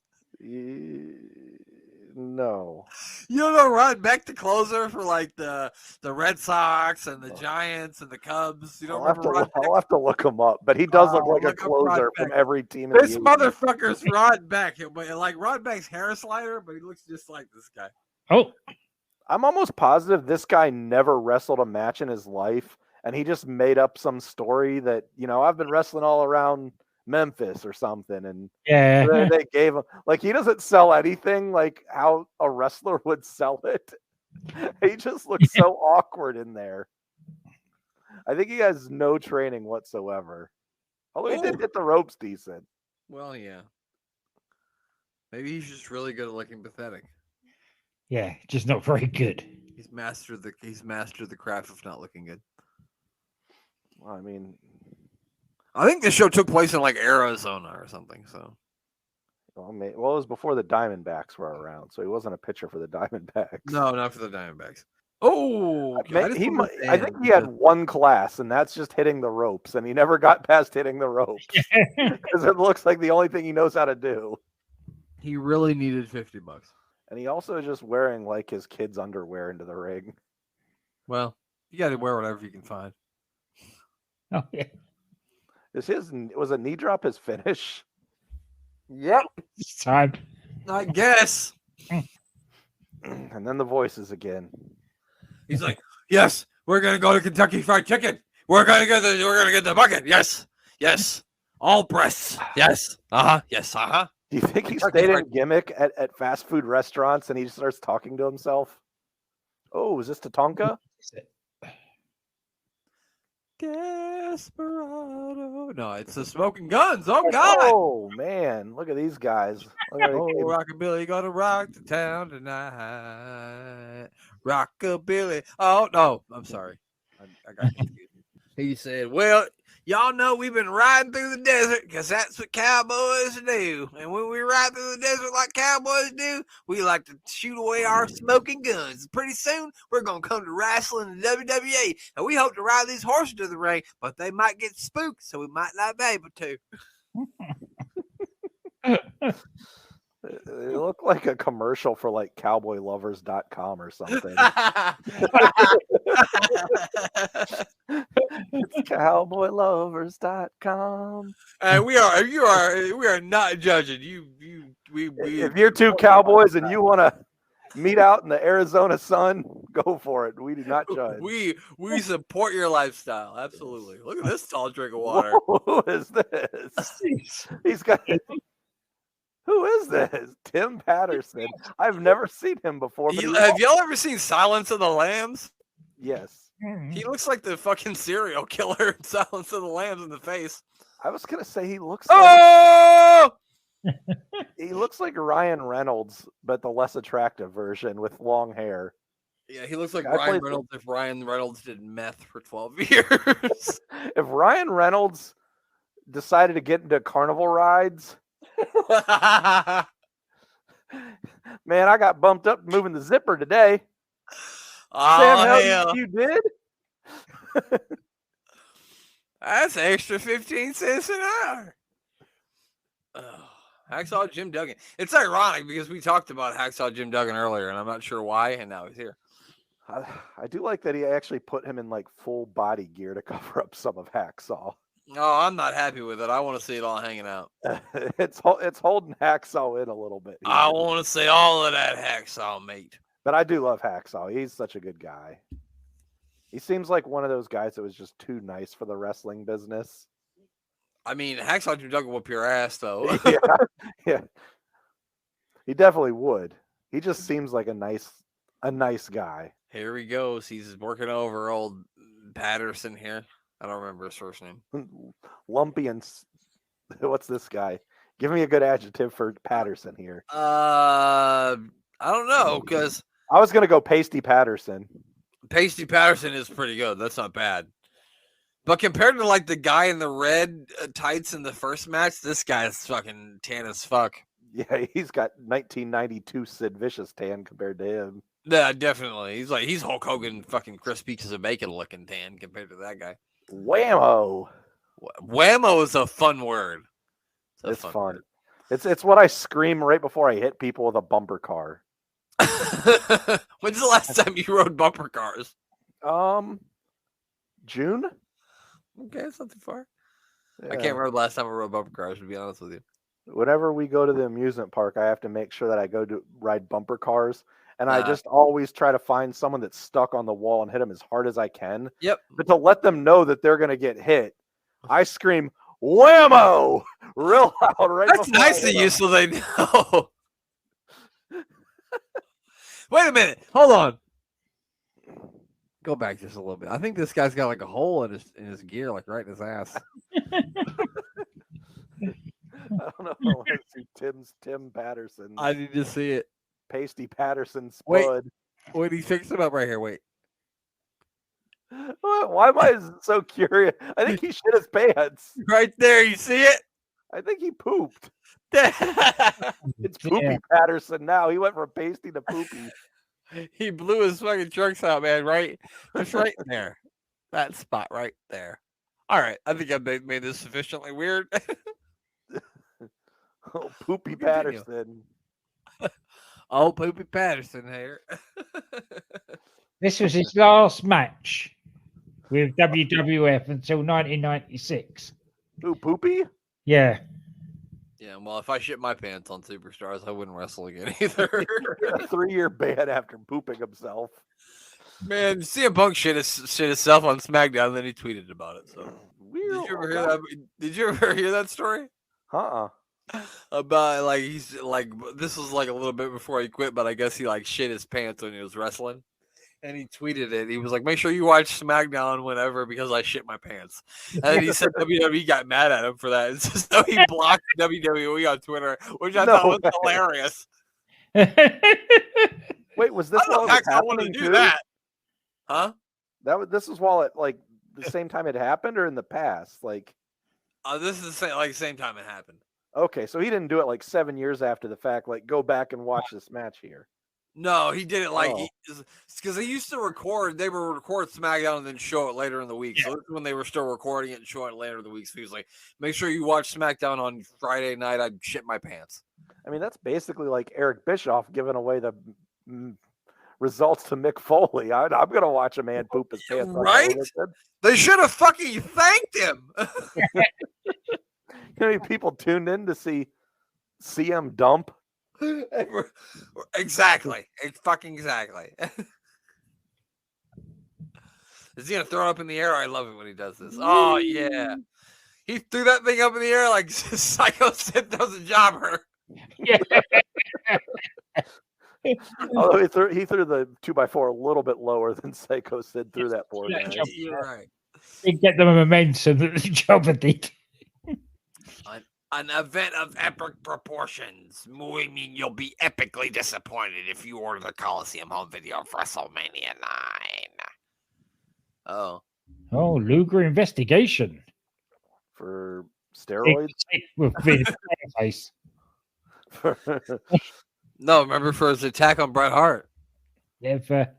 No. You don't know Rod Beck, the closer for like the Red Sox and the Giants and the Cubs. You don't remember Rod Beck? I'll have to look him up, but he does look like a closer from every team. This motherfucker's Rod Beck. Like Rod Beck's hair slider, but he looks just like this guy. Oh. I'm almost positive this guy never wrestled a match in his life, and he just made up some story that, I've been wrestling all around Memphis or something, and they gave him, like, he doesn't sell anything like how a wrestler would sell it. He just looks so awkward in there. I think he has no training whatsoever, although he did hit the ropes decent. Well, yeah, maybe he's just really good at looking pathetic. Yeah, just not very good. He's mastered the craft of not looking good. Well, I mean, I think this show took place in like Arizona or something. So, well, it was before the Diamondbacks were around, so he wasn't a pitcher for the Diamondbacks. No, not for the Diamondbacks. Oh, I think he had one class, and that's just hitting the ropes, and he never got past hitting the ropes because it looks like the only thing he knows how to do. He really needed $50, and he also is just wearing like his kids' underwear into the ring. Well, you got to wear whatever you can find. Oh yeah. Was a knee drop his finish? Yep. This time. I guess. And then the voices again. He's like, "Yes, we're gonna go to Kentucky Fried Chicken. We're gonna get the bucket. Yes. All breasts. Yes. Yes. Do you think he Kentucky stayed in Fried- gimmick at fast food restaurants and he just starts talking to himself? Oh, is this Tatanka? Desperado. No, it's the Smoking Guns. Oh God. Oh man, look at these guys. Look at Oh, Rockabilly gonna rock the town tonight. Rockabilly. Oh no, I'm sorry. I got confused. He said, "Well, y'all know we've been riding through the desert because that's what cowboys do. And when we ride through the desert like cowboys do, we like to shoot away our smoking guns. Pretty soon, we're gonna come to wrestling and WWE, and we hope to ride these horses to the ring, but they might get spooked, so we might not be able to." It looked like a commercial for like cowboylovers.com or something. It's cowboylovers.com. We are not judging we If you're two cowboys and you want to meet out in the Arizona sun, go for it. We do not judge. we support your lifestyle. Absolutely. Look at this tall drink of water. Who is this? He's got. Who is this? Tim Patterson. I've never seen him before. But Have y'all ever seen Silence of the Lambs? Yes. He looks like the fucking serial killer in Silence of the Lambs in the face. I was gonna say he looks. Oh! He looks like Ryan Reynolds, but the less attractive version with long hair. Yeah, he looks like I Ryan played- Reynolds if Ryan Reynolds did meth for 12 years. If Ryan Reynolds decided to get into carnival rides, man, I got bumped up moving the zipper today. Sam, Oh, hell, hell. you did? That's an extra 15 cents an hour. Oh, Hacksaw Jim Duggan. It's ironic because we talked about Hacksaw Jim Duggan earlier, and I'm not sure why, and now he's here. I do like that he actually put him in like full body gear to cover up some of Hacksaw. No, I'm not happy with it. I want to see it all hanging out. It's holding Hacksaw in a little bit. I here. want to see all of that Hacksaw meat. But I do love Hacksaw. He's such a good guy. He seems like one of those guys that was just too nice for the wrestling business. I mean, Hacksaw Jim Duggan whoop your ass, though. Yeah. He definitely would. He just seems like a nice guy. Here he goes. He's working over old Patterson here. I don't remember his first name. Lumpy and what's this guy? Give me a good adjective for Patterson here. I don't know, because I was gonna go Pasty Patterson. Pasty Patterson is pretty good. That's not bad. But compared to like the guy in the red tights in the first match, this guy's fucking tan as fuck. Yeah, he's got 1992 Sid Vicious tan compared to him. Yeah, definitely. He's Hulk Hogan, fucking crispy pieces of bacon looking tan compared to that guy. Whammo! Whammo is a fun word. It's fun. Word. It's what I scream right before I hit people with a bumper car. When's the last time you rode bumper cars? June. Okay, it's not too far. Yeah. I can't remember the last time I rode bumper cars, to be honest with you. Whenever we go to the amusement park, I have to make sure that I go to ride bumper cars. And I just always try to find someone that's stuck on the wall and hit them as hard as I can. Yep. But to let them know that they're going to get hit, I scream, whammo! Real loud. Right. That's nice of you so they know. Wait a minute. Hold on. Go back just a little bit. I think this guy's got like a hole in his gear, like right in his ass. I don't know. I want to see Tim Patterson. I need to see it. Pasty Patterson spud. Wait, he fixed it up right here. Wait. Why am I so curious? I think he shit his pants. Right there, you see it? I think he pooped. It's Poopy Patterson now. He went from pasty to poopy. He blew his fucking trunks out, man. Right, just right there. That spot right there. All right, I think I made this sufficiently weird. Oh, Poopy Patterson. Oh, Poopy Patterson here. This was his last match with WWF until 1996. Who, Poopy? Yeah. Yeah, well, if I shit my pants on Superstars, I wouldn't wrestle again either. A 3-year ban after pooping himself. Man, CM Punk shit himself on SmackDown, and then he tweeted about it. So Did you ever hear that? Did you ever hear that story? About like he's like this was like a little bit before he quit, but I guess he like shit his pants when he was wrestling. And he tweeted it. He was like, "Make sure you watch SmackDown whenever because I shit my pants." And he said WWE got mad at him for that. And so he blocked WWE on Twitter, which I thought was hilarious. Wait, was this while it was happening too? That? Huh? This was while it like the same time it happened, or in the past? Like, this is the same time it happened. Okay, so he didn't do it like 7 years after the fact. Like, go back and watch this match here. No, he did it like because they used to record. They would record SmackDown and then show it later in the week. Yeah. So this is when they were still recording it and showing it later in the week. So he was like, "Make sure you watch SmackDown on Friday night." I shit my pants. I mean, that's basically like Eric Bischoff giving away the results to Mick Foley. I'm gonna watch a man poop his pants. Right? They should have fucking thanked him. How many people tuned in to see CM dump? Exactly. Fucking exactly. Is he gonna throw it up in the air? I love it when he does this. Oh yeah. He threw that thing up in the air like Psycho Sid throws a jobber. Yeah. Although he threw the 2x4 a little bit lower than Psycho Sid threw that poor guy. You're right. He get them a momentum that the jobber did. An event of epic proportions. I mean, you'll be epically disappointed if you order the Coliseum home video of WrestleMania 9. Oh, Luger investigation for steroids with face. No, remember for his attack on Bret Hart. They're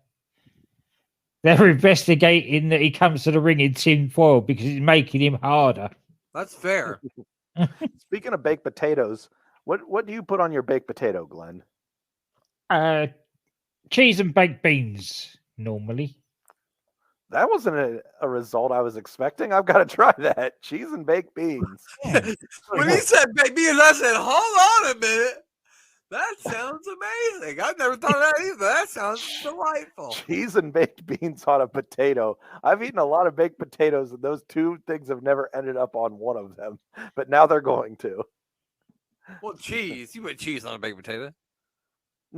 investigating that he comes to the ring in tin foil because it's making him harder. That's fair. Speaking of baked potatoes, what do you put on your baked potato, Glenn? Cheese and baked beans normally. That wasn't a result I was expecting. I've got to try that. Cheese and baked beans. When he said baked beans, I said, hold on a minute. That sounds amazing. I've never thought of that either. That sounds delightful. Cheese and baked beans on a potato. I've eaten a lot of baked potatoes, and those two things have never ended up on one of them. But now they're going to. Well, cheese. You put cheese on a baked potato?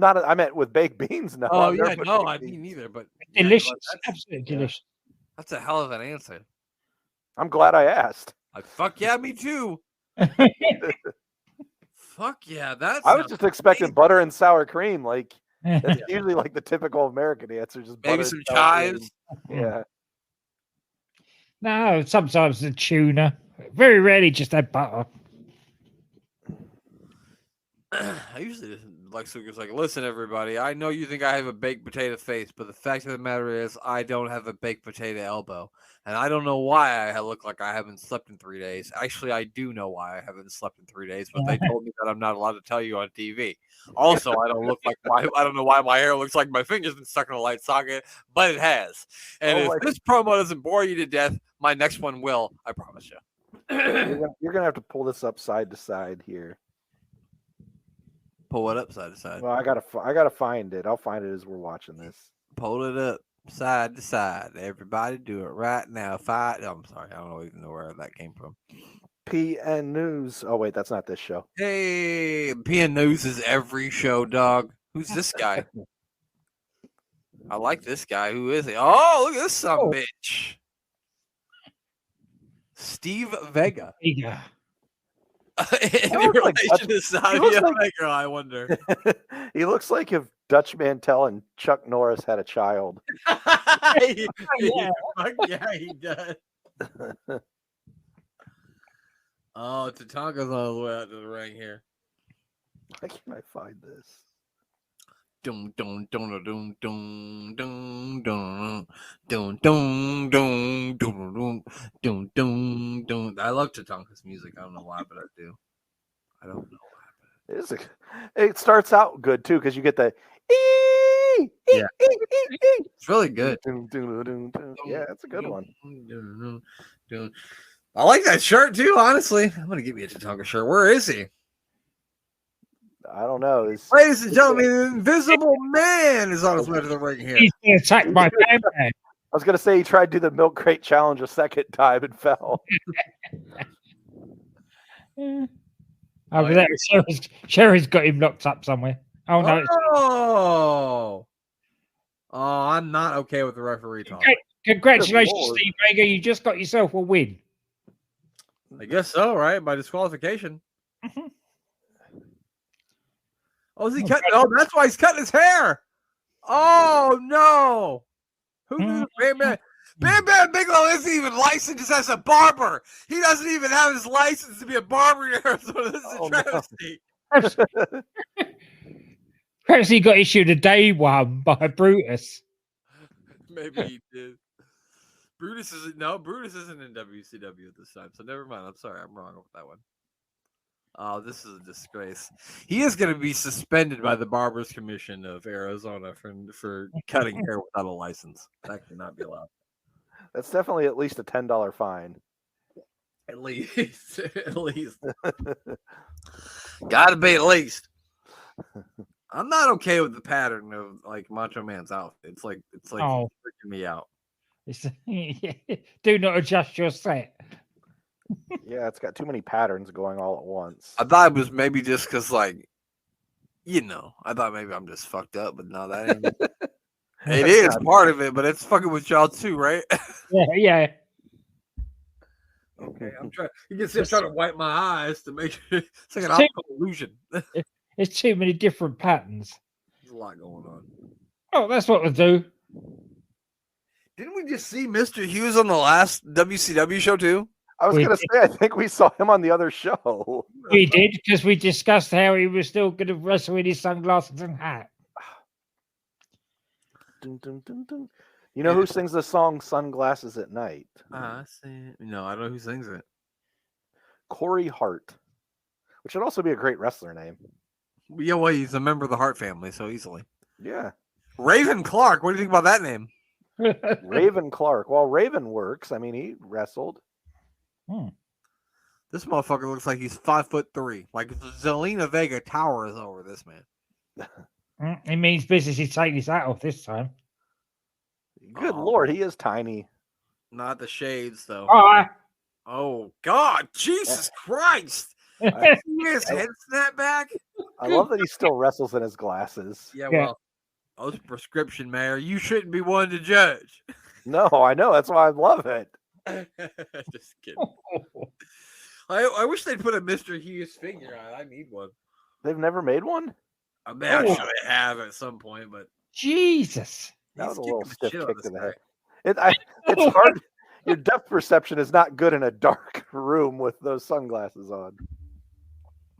I meant with baked beans. No. Oh, yeah, no, I mean neither. But delicious. Absolutely delicious. That's a hell of an answer. I'm glad I asked. Fuck yeah, me too. Fuck yeah, I was just expecting butter and sour cream. Like that's usually like the typical American answer. Just maybe some chives. Yeah. No, sometimes the tuna. Very rarely just that butter. I usually Lex Luger's like, listen, everybody, I know you think I have a baked potato face, but the fact of the matter is I don't have a baked potato elbow. And I don't know why I look like I haven't slept in 3 days. Actually, I do know why I haven't slept in 3 days, but they told me that I'm not allowed to tell you on TV. Also, I don't look like I don't know why my hair looks like my finger's been stuck in a light socket, but it has. And if this promo doesn't bore you to death, my next one will, I promise you. You're gonna have to pull this up side to side here. Pull it up side to side. Well, I gotta find it. I'll find it as we're watching this. Pull it up side to side. Everybody do it right now. I'm sorry. I don't even know where that came from. PN News. Oh, wait, that's not this show. Hey, PN News is every show, dog. Who's this guy? I like this guy. Who is he? Oh, look at this son of a bitch. Steve Vega. Yeah. In relation to Savio Vega, I wonder. He looks like if Dutch Mantel and Chuck Norris had a child. Yeah, he does. Oh, Tatanka's on his way out to the ring here. Why can't I find this? Dun dun dun dun dun dun dun dun dun dun dun dun dun dun. I love Tatanka's music. I don't know why, but I do. I don't know why. It starts out good too because you get the yeah. It's really good. Yeah, it's a good one. I like that shirt too. Honestly, I'm gonna give you a Tatanka shirt. Where is he? I don't know. Ladies and gentlemen, the Invisible Man is on his way to the ring here. He's being attacked by Batman. I was gonna say he tried to do the milk crate challenge a second time and fell. Oh, but Sherry's got him locked up somewhere. Oh no! I'm not okay with the referee talk. Congratulations, Lord. Steve Vega. You just got yourself a win. I guess so, right? By disqualification. Oh, is he cutting? Oh, that's why he's cutting his hair. Oh no! Who knew Bam Bam? Bam Bam Bigelow isn't even licensed as a barber. He doesn't even have his license to be a barber in Arizona. This is a travesty. Perhaps he got issued a day one by Brutus. Maybe he did. Brutus isn't in WCW at this time, so never mind. I'm sorry, I'm wrong with that one. Oh, this is a disgrace. He is going to be suspended by the Barbers Commission of Arizona for cutting hair without a license. That cannot be allowed. That's definitely at least a $10 fine. At least. At least. Gotta be at least. I'm not okay with the pattern of like Macho Man's outfit. It's like freaking me out. Do not adjust your set. Yeah, it's got too many patterns going all at once. I thought it was maybe just because, like, I thought maybe I'm just fucked up, but no, that ain't. It is part of it, but it's fucking with y'all too, right? Yeah. Okay, I'm trying. You can see I'm trying to wipe my eyes to make sure it's like an optical illusion. There's too many different patterns. There's a lot going on. Oh, that's what we'll do. Didn't we just see Mr. Hughes on the last WCW show too? I was going to say, I think we saw him on the other show. We did, because we discussed how he was still going to wrestle in his sunglasses and hat. Dun, dun, dun, dun. You know who sings the song Sunglasses at Night? No, I don't know who sings it. Corey Hart, which would also be a great wrestler name. Yeah, well, he's a member of the Hart family, so easily. Yeah. Raven Clark, what do you think about that name? Raven Clark. Well, Raven works. I mean, he wrestled. This motherfucker looks like he's 5'3". Like Zelina Vega towers over this man. It means business. He's taking his hat off this time. Good Lord, he is tiny. Not the shades, though. Oh, God, Jesus Christ! His head snap back. I love that he still wrestles in his glasses. Yeah, well, those prescription, Mayor. You shouldn't be one to judge. No, I know. That's why I love it. Just kidding. I wish they'd put a Mr. Hughes figure on. I need one. They've never made one? I mean, I'm sure they have at some point, but Jesus. That was a little stiff kick to the head. guy. It's hard. Your depth perception is not good in a dark room with those sunglasses on.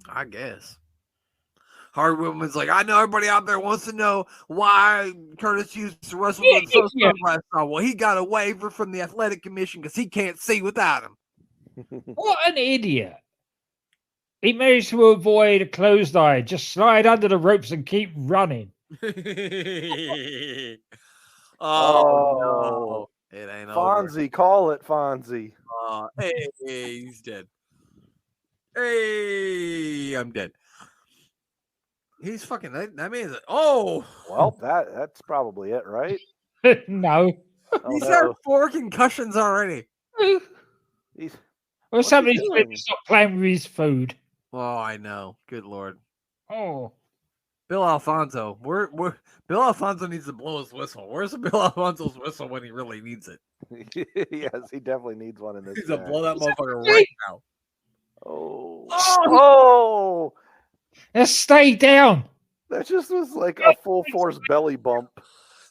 I guess. Hard Woman's like, I know everybody out there wants to know why Curtis Hughes wrestled with so sunglasses on. Well, he got a waiver from the Athletic Commission because he can't see without him. What an idiot. He managed to avoid a closed eye, just slide under the ropes and keep running. No. It ain't Fonzie, over. call it, Fonzie. Hey, he's dead. Hey, I'm dead. He's fucking that man's Well, that's probably it, right? No. He's had 4 concussions already. Well, somebody's stop playing with his food. Oh, I know. Good Lord. Oh. Bill Alfonso. Bill Alfonso needs to blow his whistle. Where's Bill Alfonso's whistle when he really needs it? Yes, he definitely needs one in this. He needs to blow that motherfucker right now. Oh! Let's stay down. That just was like a full force belly bump.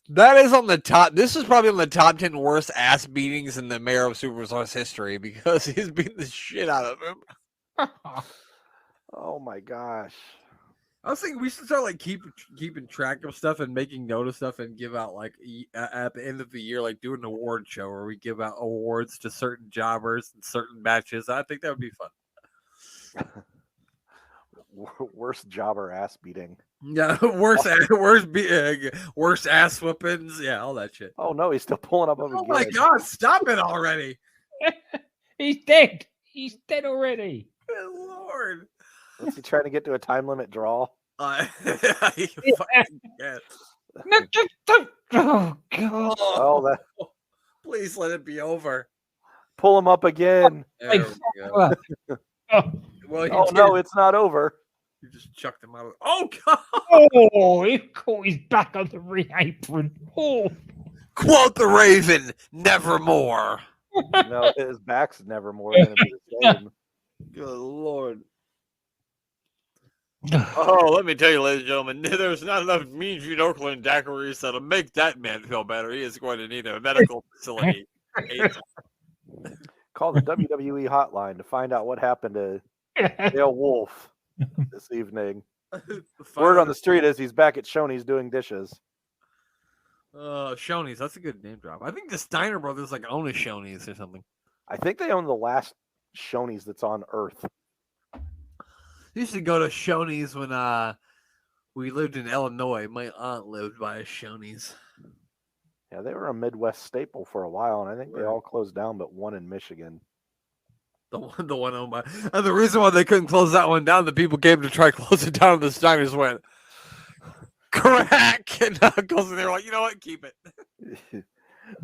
That is on the top. This is probably on the top 10 worst ass beatings in the Mayor of Superstars history because he's beating the shit out of him. Oh my gosh. I was thinking we should start like keeping track of stuff and making note of stuff and give out like at the end of the year, like do an award show where we give out awards to certain jobbers and certain matches. I think that would be fun. Worst jobber ass beating. Yeah, worst ass whoopings. Yeah, all that shit. Oh no, he's still pulling up. Oh my God, stop it already. He's dead. He's dead already. Good Lord. Is he trying to get to a time limit draw? Yes. Oh God. Oh, Please let it be over. Pull him up again. There we go. Oh, Well, Oh no, it's not over. You just chucked him out. Oh God! he caught his back on the ring apron. Oh, Quote the Raven, nevermore. No, his back's never more going to be the same. Good Lord. Oh, let me tell you, ladies and gentlemen, there's not enough Mean Gene Oakland daiquiris that'll make that man feel better. He is going to need a medical facility. Call the WWE hotline to find out what happened to Dale Wolf this evening. Word on the street is he's back at Shoney's doing dishes. Shoney's, that's a good name drop. I think the Steiner brothers like own a Shoney's or something. I think they own the last Shoney's that's on Earth. I used to go to Shoney's when we lived in Illinois. My aunt lived by a Shoney's. Yeah, they were a Midwest staple for a while, and I think they all closed down but one in Michigan. The one owned by. And the reason why they couldn't close that one down, the people came to try to close it down, and the Steiners went, crack! And knuckles, and they were like, you know what? Keep it.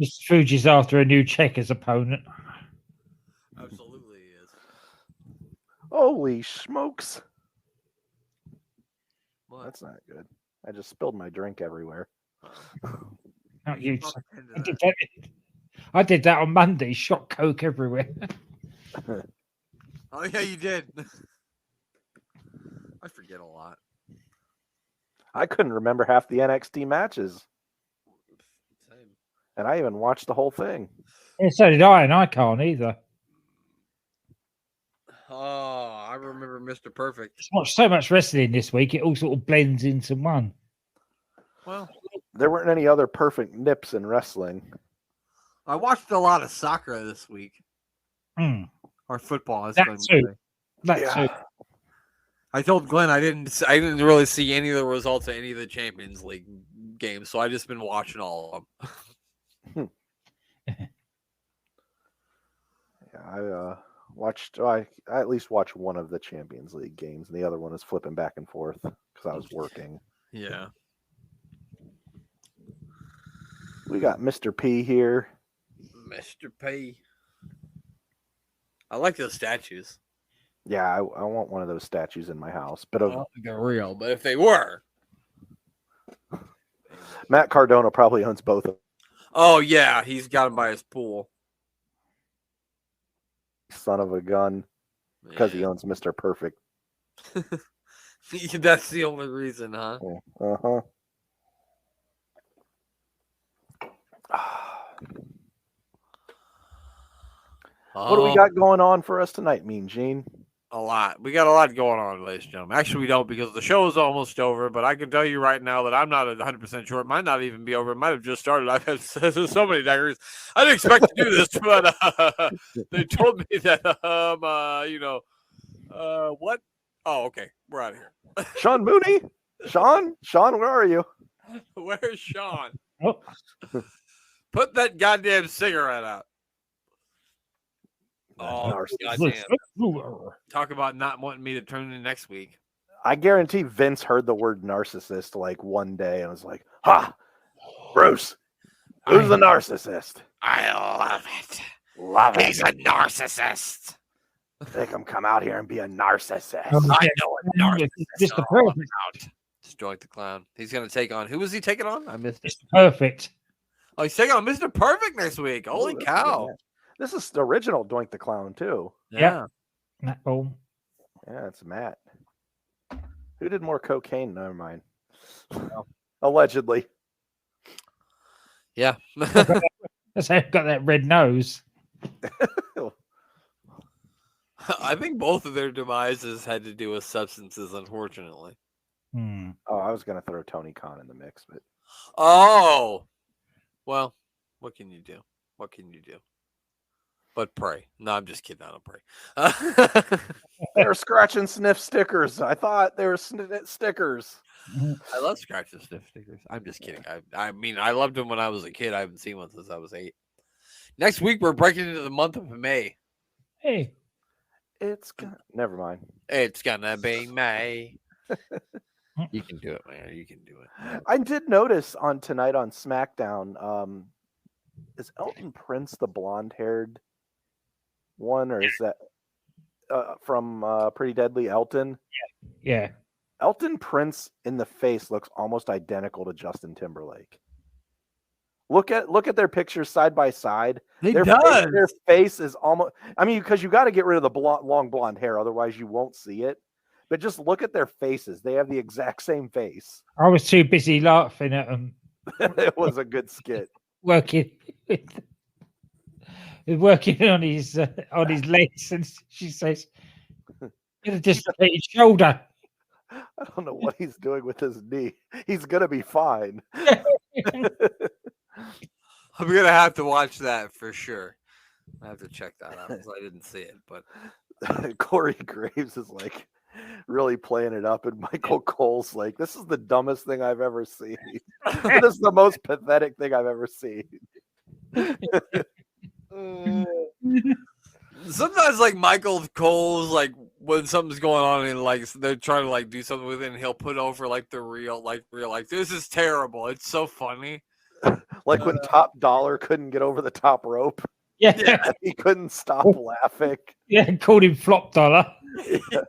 Mr. Fuji's after a new Checkers opponent. Absolutely is. Holy smokes. What? That's not good. I just spilled my drink everywhere. Not you. I did that on Monday. Shot Coke everywhere. Oh, yeah, you did. I forget a lot. I couldn't remember half the NXT matches. Same. And I even watched the whole thing. Yeah, so did I, and I can't either. Oh, I remember Mr. Perfect. It's watched so much wrestling this week, it all sort of blends into one. Well, there weren't any other perfect nips in wrestling. I watched a lot of soccer this week. Or football. That too. I told Glenn I didn't really see any of the results of any of the Champions League games, so I just been watching all of them. Yeah, I at least watched one of the Champions League games, and the other one is flipping back and forth because I was working. Yeah. We got Mr. P here. Mr. P. I like those statues. Yeah, I want one of those statues in my house. But I don't think they're real, but if they were. Matt Cardona probably owns both of them. Oh, yeah. He's got them by his pool. Son of a gun. Because he owns Mr. Perfect. That's the only reason, huh? Uh-huh. What do we got going on for us tonight, Mean Gene? A lot. We got a lot going on, ladies and gentlemen. Actually, we don't because the show is almost over, but I can tell you right now that I'm not 100% sure. It might not even be over. It might have just started. I've had so many daggers. I didn't expect to do this, but they told me that, what? Oh, okay. We're out of here. Sean Mooney? Sean, where are you? Where's Sean? Oh. Put that goddamn cigarette out. Oh, goddamn. Talk about not wanting me to tune in next week. I guarantee Vince heard the word narcissist like one day and was like, ha, Bruce, who's the narcissist? I love it. Love it. He's a narcissist. Make him come out here and be a narcissist. I know a narcissist. Just the perfect. Destroy the clown. He's going to take on. Who was he taking on? I missed it. Perfect. Oh, he's taking on Mr. Perfect next week. Holy cow. This is the original Doink the Clown, too. Yeah. Matt Ball. Yeah, it's Matt. Who did more cocaine? Never mind. Allegedly. Yeah. That's how I've got that red nose. I think both of their demises had to do with substances, unfortunately. Oh, I was going to throw Tony Khan in the mix, but. Oh. Well, what can you do? What can you do? But pray. No, I'm just kidding. I don't pray. They're scratch and sniff stickers. I thought they were stickers. I love scratch and sniff stickers. I'm just kidding. I mean, I loved them when I was a kid. I haven't seen one since I was 8. Next week, we're breaking into the month of May. Hey. Never mind. It's gonna be May. You can do it, man. You can do it. I did notice tonight on SmackDown, is Elton Prince the blonde-haired one, or is that from Pretty Deadly Elton? Yeah. Elton Prince in the face looks almost identical to Justin Timberlake. Look at their pictures side by side. Their face is almost. I mean, because you got to get rid of the long blonde hair, otherwise you won't see it. But just look at their faces; they have the exact same face. I was too busy laughing at them. It was a good skit. Working on his legs, and she says, "Just his shoulder." I don't know what he's doing with his knee. He's gonna be fine. I'm gonna have to watch that for sure. I have to check that out because I didn't see it. But Corey Graves is like really playing it up, and Michael Cole's like, "This is the dumbest thing I've ever seen. This is the most pathetic thing I've ever seen." Sometimes, like Michael Cole's, like when something's going on and like they're trying to like do something with it, and he'll put over like the real, like this is terrible. It's so funny. Like when Top Dollar couldn't get over the top rope. Yeah. He couldn't stop laughing. Yeah, called him Flop Dollar. Yeah.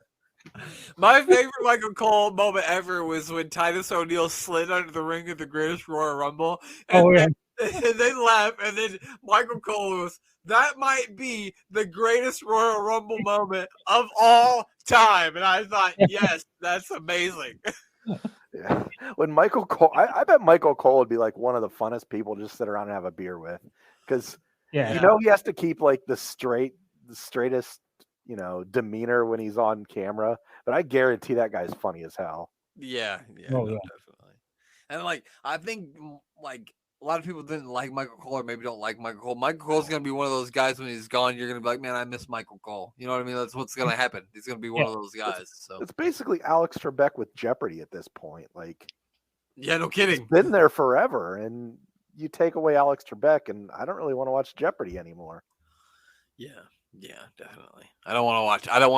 My favorite Michael Cole moment ever was when Titus O'Neil slid under the ring at the Greatest Royal Rumble. And and they laugh, and then Michael Cole goes, "That might be the greatest Royal Rumble moment of all time." And I thought, yes, that's amazing. Yeah. When Michael Cole, I bet Michael Cole would be like one of the funnest people to just sit around and have a beer with, because he has to keep like the straightest, demeanor when he's on camera. But I guarantee that guy's funny as hell. Yeah, definitely. And like, I think like a lot of people didn't like Michael Cole, or maybe don't like Michael Cole. Michael Cole's gonna be one of those guys when he's gone. You're gonna be like, man, I miss Michael Cole. You know what I mean? That's what's gonna happen. He's gonna be one of those guys. So it's basically Alex Trebek with Jeopardy at this point. Like, yeah, no kidding. He's been there forever, and you take away Alex Trebek, and I don't really want to watch Jeopardy anymore. Yeah, definitely. I don't want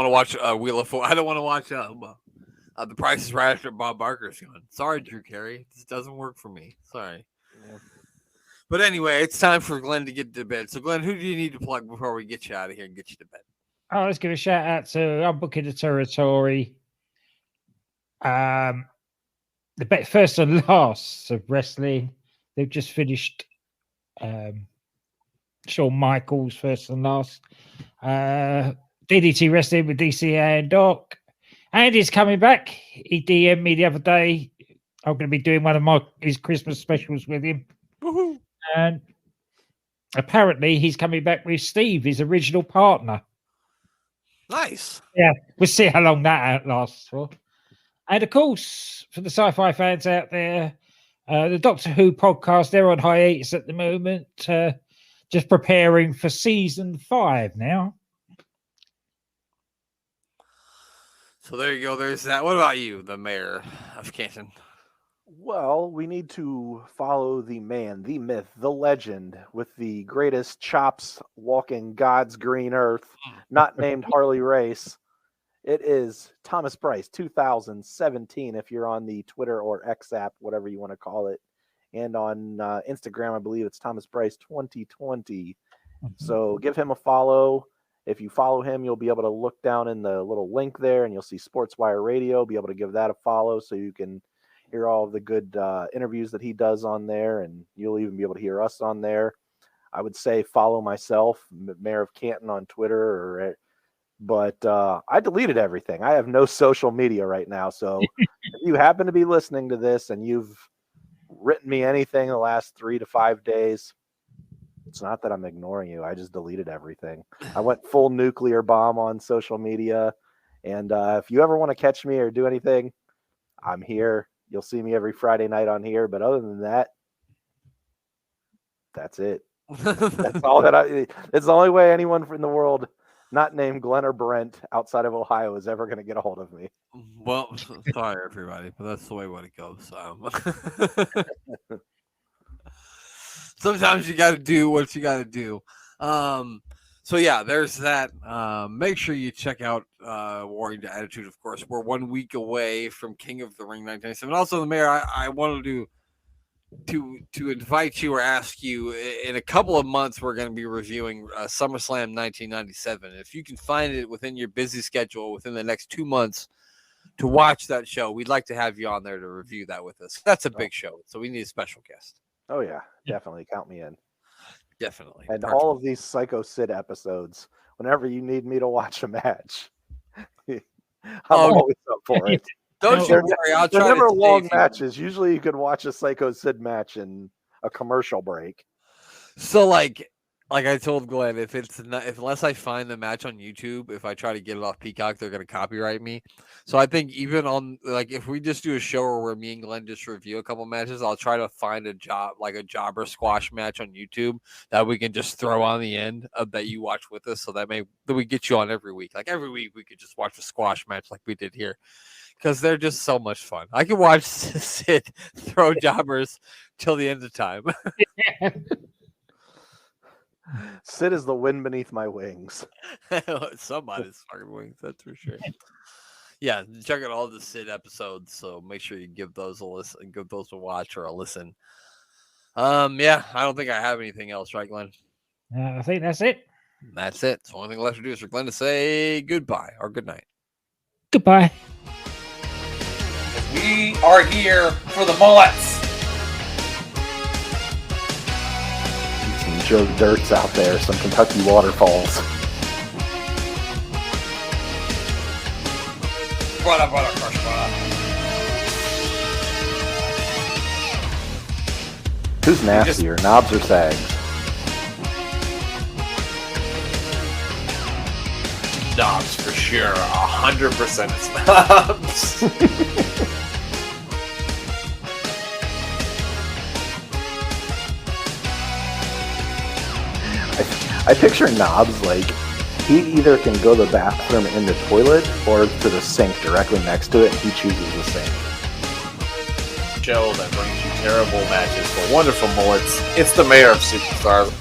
to watch Wheel of Fortune. I don't want to watch The Price is Right after Bob Barker's gone. Sorry, Drew Carey. This doesn't work for me. Sorry. Yeah. But anyway, it's time for Glenn to get to bed. So, Glenn, who do you need to plug before we get you out of here and get you to bed? Oh, let's give a shout out to Unbooking the Territory. The first and last of wrestling. They've just finished Shawn Michaels first and last. DDT Wrestling with DC and Doc. Andy's coming back. He DM'd me the other day. I'm going to be doing one of his Christmas specials with him. Woohoo. And apparently he's coming back with Steve, his original partner. Nice. Yeah, we'll see how long that outlasts for. And of course, for the sci-fi fans out there, the Doctor Who podcast, they're on hiatus at the moment, just preparing for season 5 now. So there you go. There's that. What about you, the mayor of Canton? Well, we need to follow the man, the myth, the legend with the greatest chops walking God's green earth, not named Harley Race. It is Thomas Bryce 2017 if you're on the Twitter or X app, whatever you want to call it. And on Instagram, I believe it's Thomas Bryce 2020. So give him a follow. If you follow him, you'll be able to look down in the little link there and you'll see SportsWire Radio. Be able to give that a follow so you can hear all of the good interviews that he does on there, and you'll even be able to hear us on there. I would say follow myself, Mayor of Canton, on Twitter, but I deleted everything. I have no social media right now, so if you happen to be listening to this and you've written me anything the last 3 to 5 days, it's not that I'm ignoring you. I just deleted everything. I went full nuclear bomb on social media, and if you ever want to catch me or do anything, I'm here. You'll see me every Friday night on here, but other than that, that's it. That's all that it's the only way anyone in the world not named Glenn or Brent outside of Ohio is ever going to get a hold of me. Well, sorry everybody, but that's the way it goes. Sometimes you got to do what you got to do. So yeah, there's that. Make sure you check out Warring to Attitude. Of course, we're 1 week away from King of the Ring 1997. Also, the mayor, I wanted to to invite you or ask you in a couple of months. We're going to be reviewing SummerSlam 1997. If you can find it within your busy schedule within the next 2 months to watch that show, we'd like to have you on there to review that with us. That's a big show, so we need a special guest. Oh yeah, definitely count me in. Definitely. And all of these Psycho Sid episodes, whenever you need me to watch a match, I'm always up for it. Don't you worry, I'll try. They're never to long matches. Usually, you could watch a Psycho Sid match in a commercial break. So, like I told Glenn, if unless I find the match on YouTube, if I try to get it off Peacock, they're going to copyright me. So I think even on if we just do a show where me and Glenn just review a couple matches, I'll try to find a jobber squash match on YouTube that we can just throw on the end that you watch with us. So that we get you on every week. Like every week, we could just watch a squash match like we did here. Because they're just so much fun. I can watch Sid throw jobbers till the end of time. Sid is the wind beneath my wings. Somebody's fucking wings, that's for sure. Yeah, check out all the Sid episodes. So make sure you give those a listen, give those a watch or a listen. Yeah, I don't think I have anything else, right, Glenn? I think that's it. That's it. So the only thing left to do is for Glenn to say goodbye or good night. Goodbye. We are here for the mullets. Some Joe Dirts out there, some Kentucky waterfalls. Brother, crush, brother. Who's nastier, knobs or sags? Knobs for sure. 100% it's knobs. I picture Knobs like he either can go to the bathroom in the toilet or to the sink directly next to it, and he chooses the sink. Show that brings you terrible matches but wonderful mullets. It's the mayor of Superstars.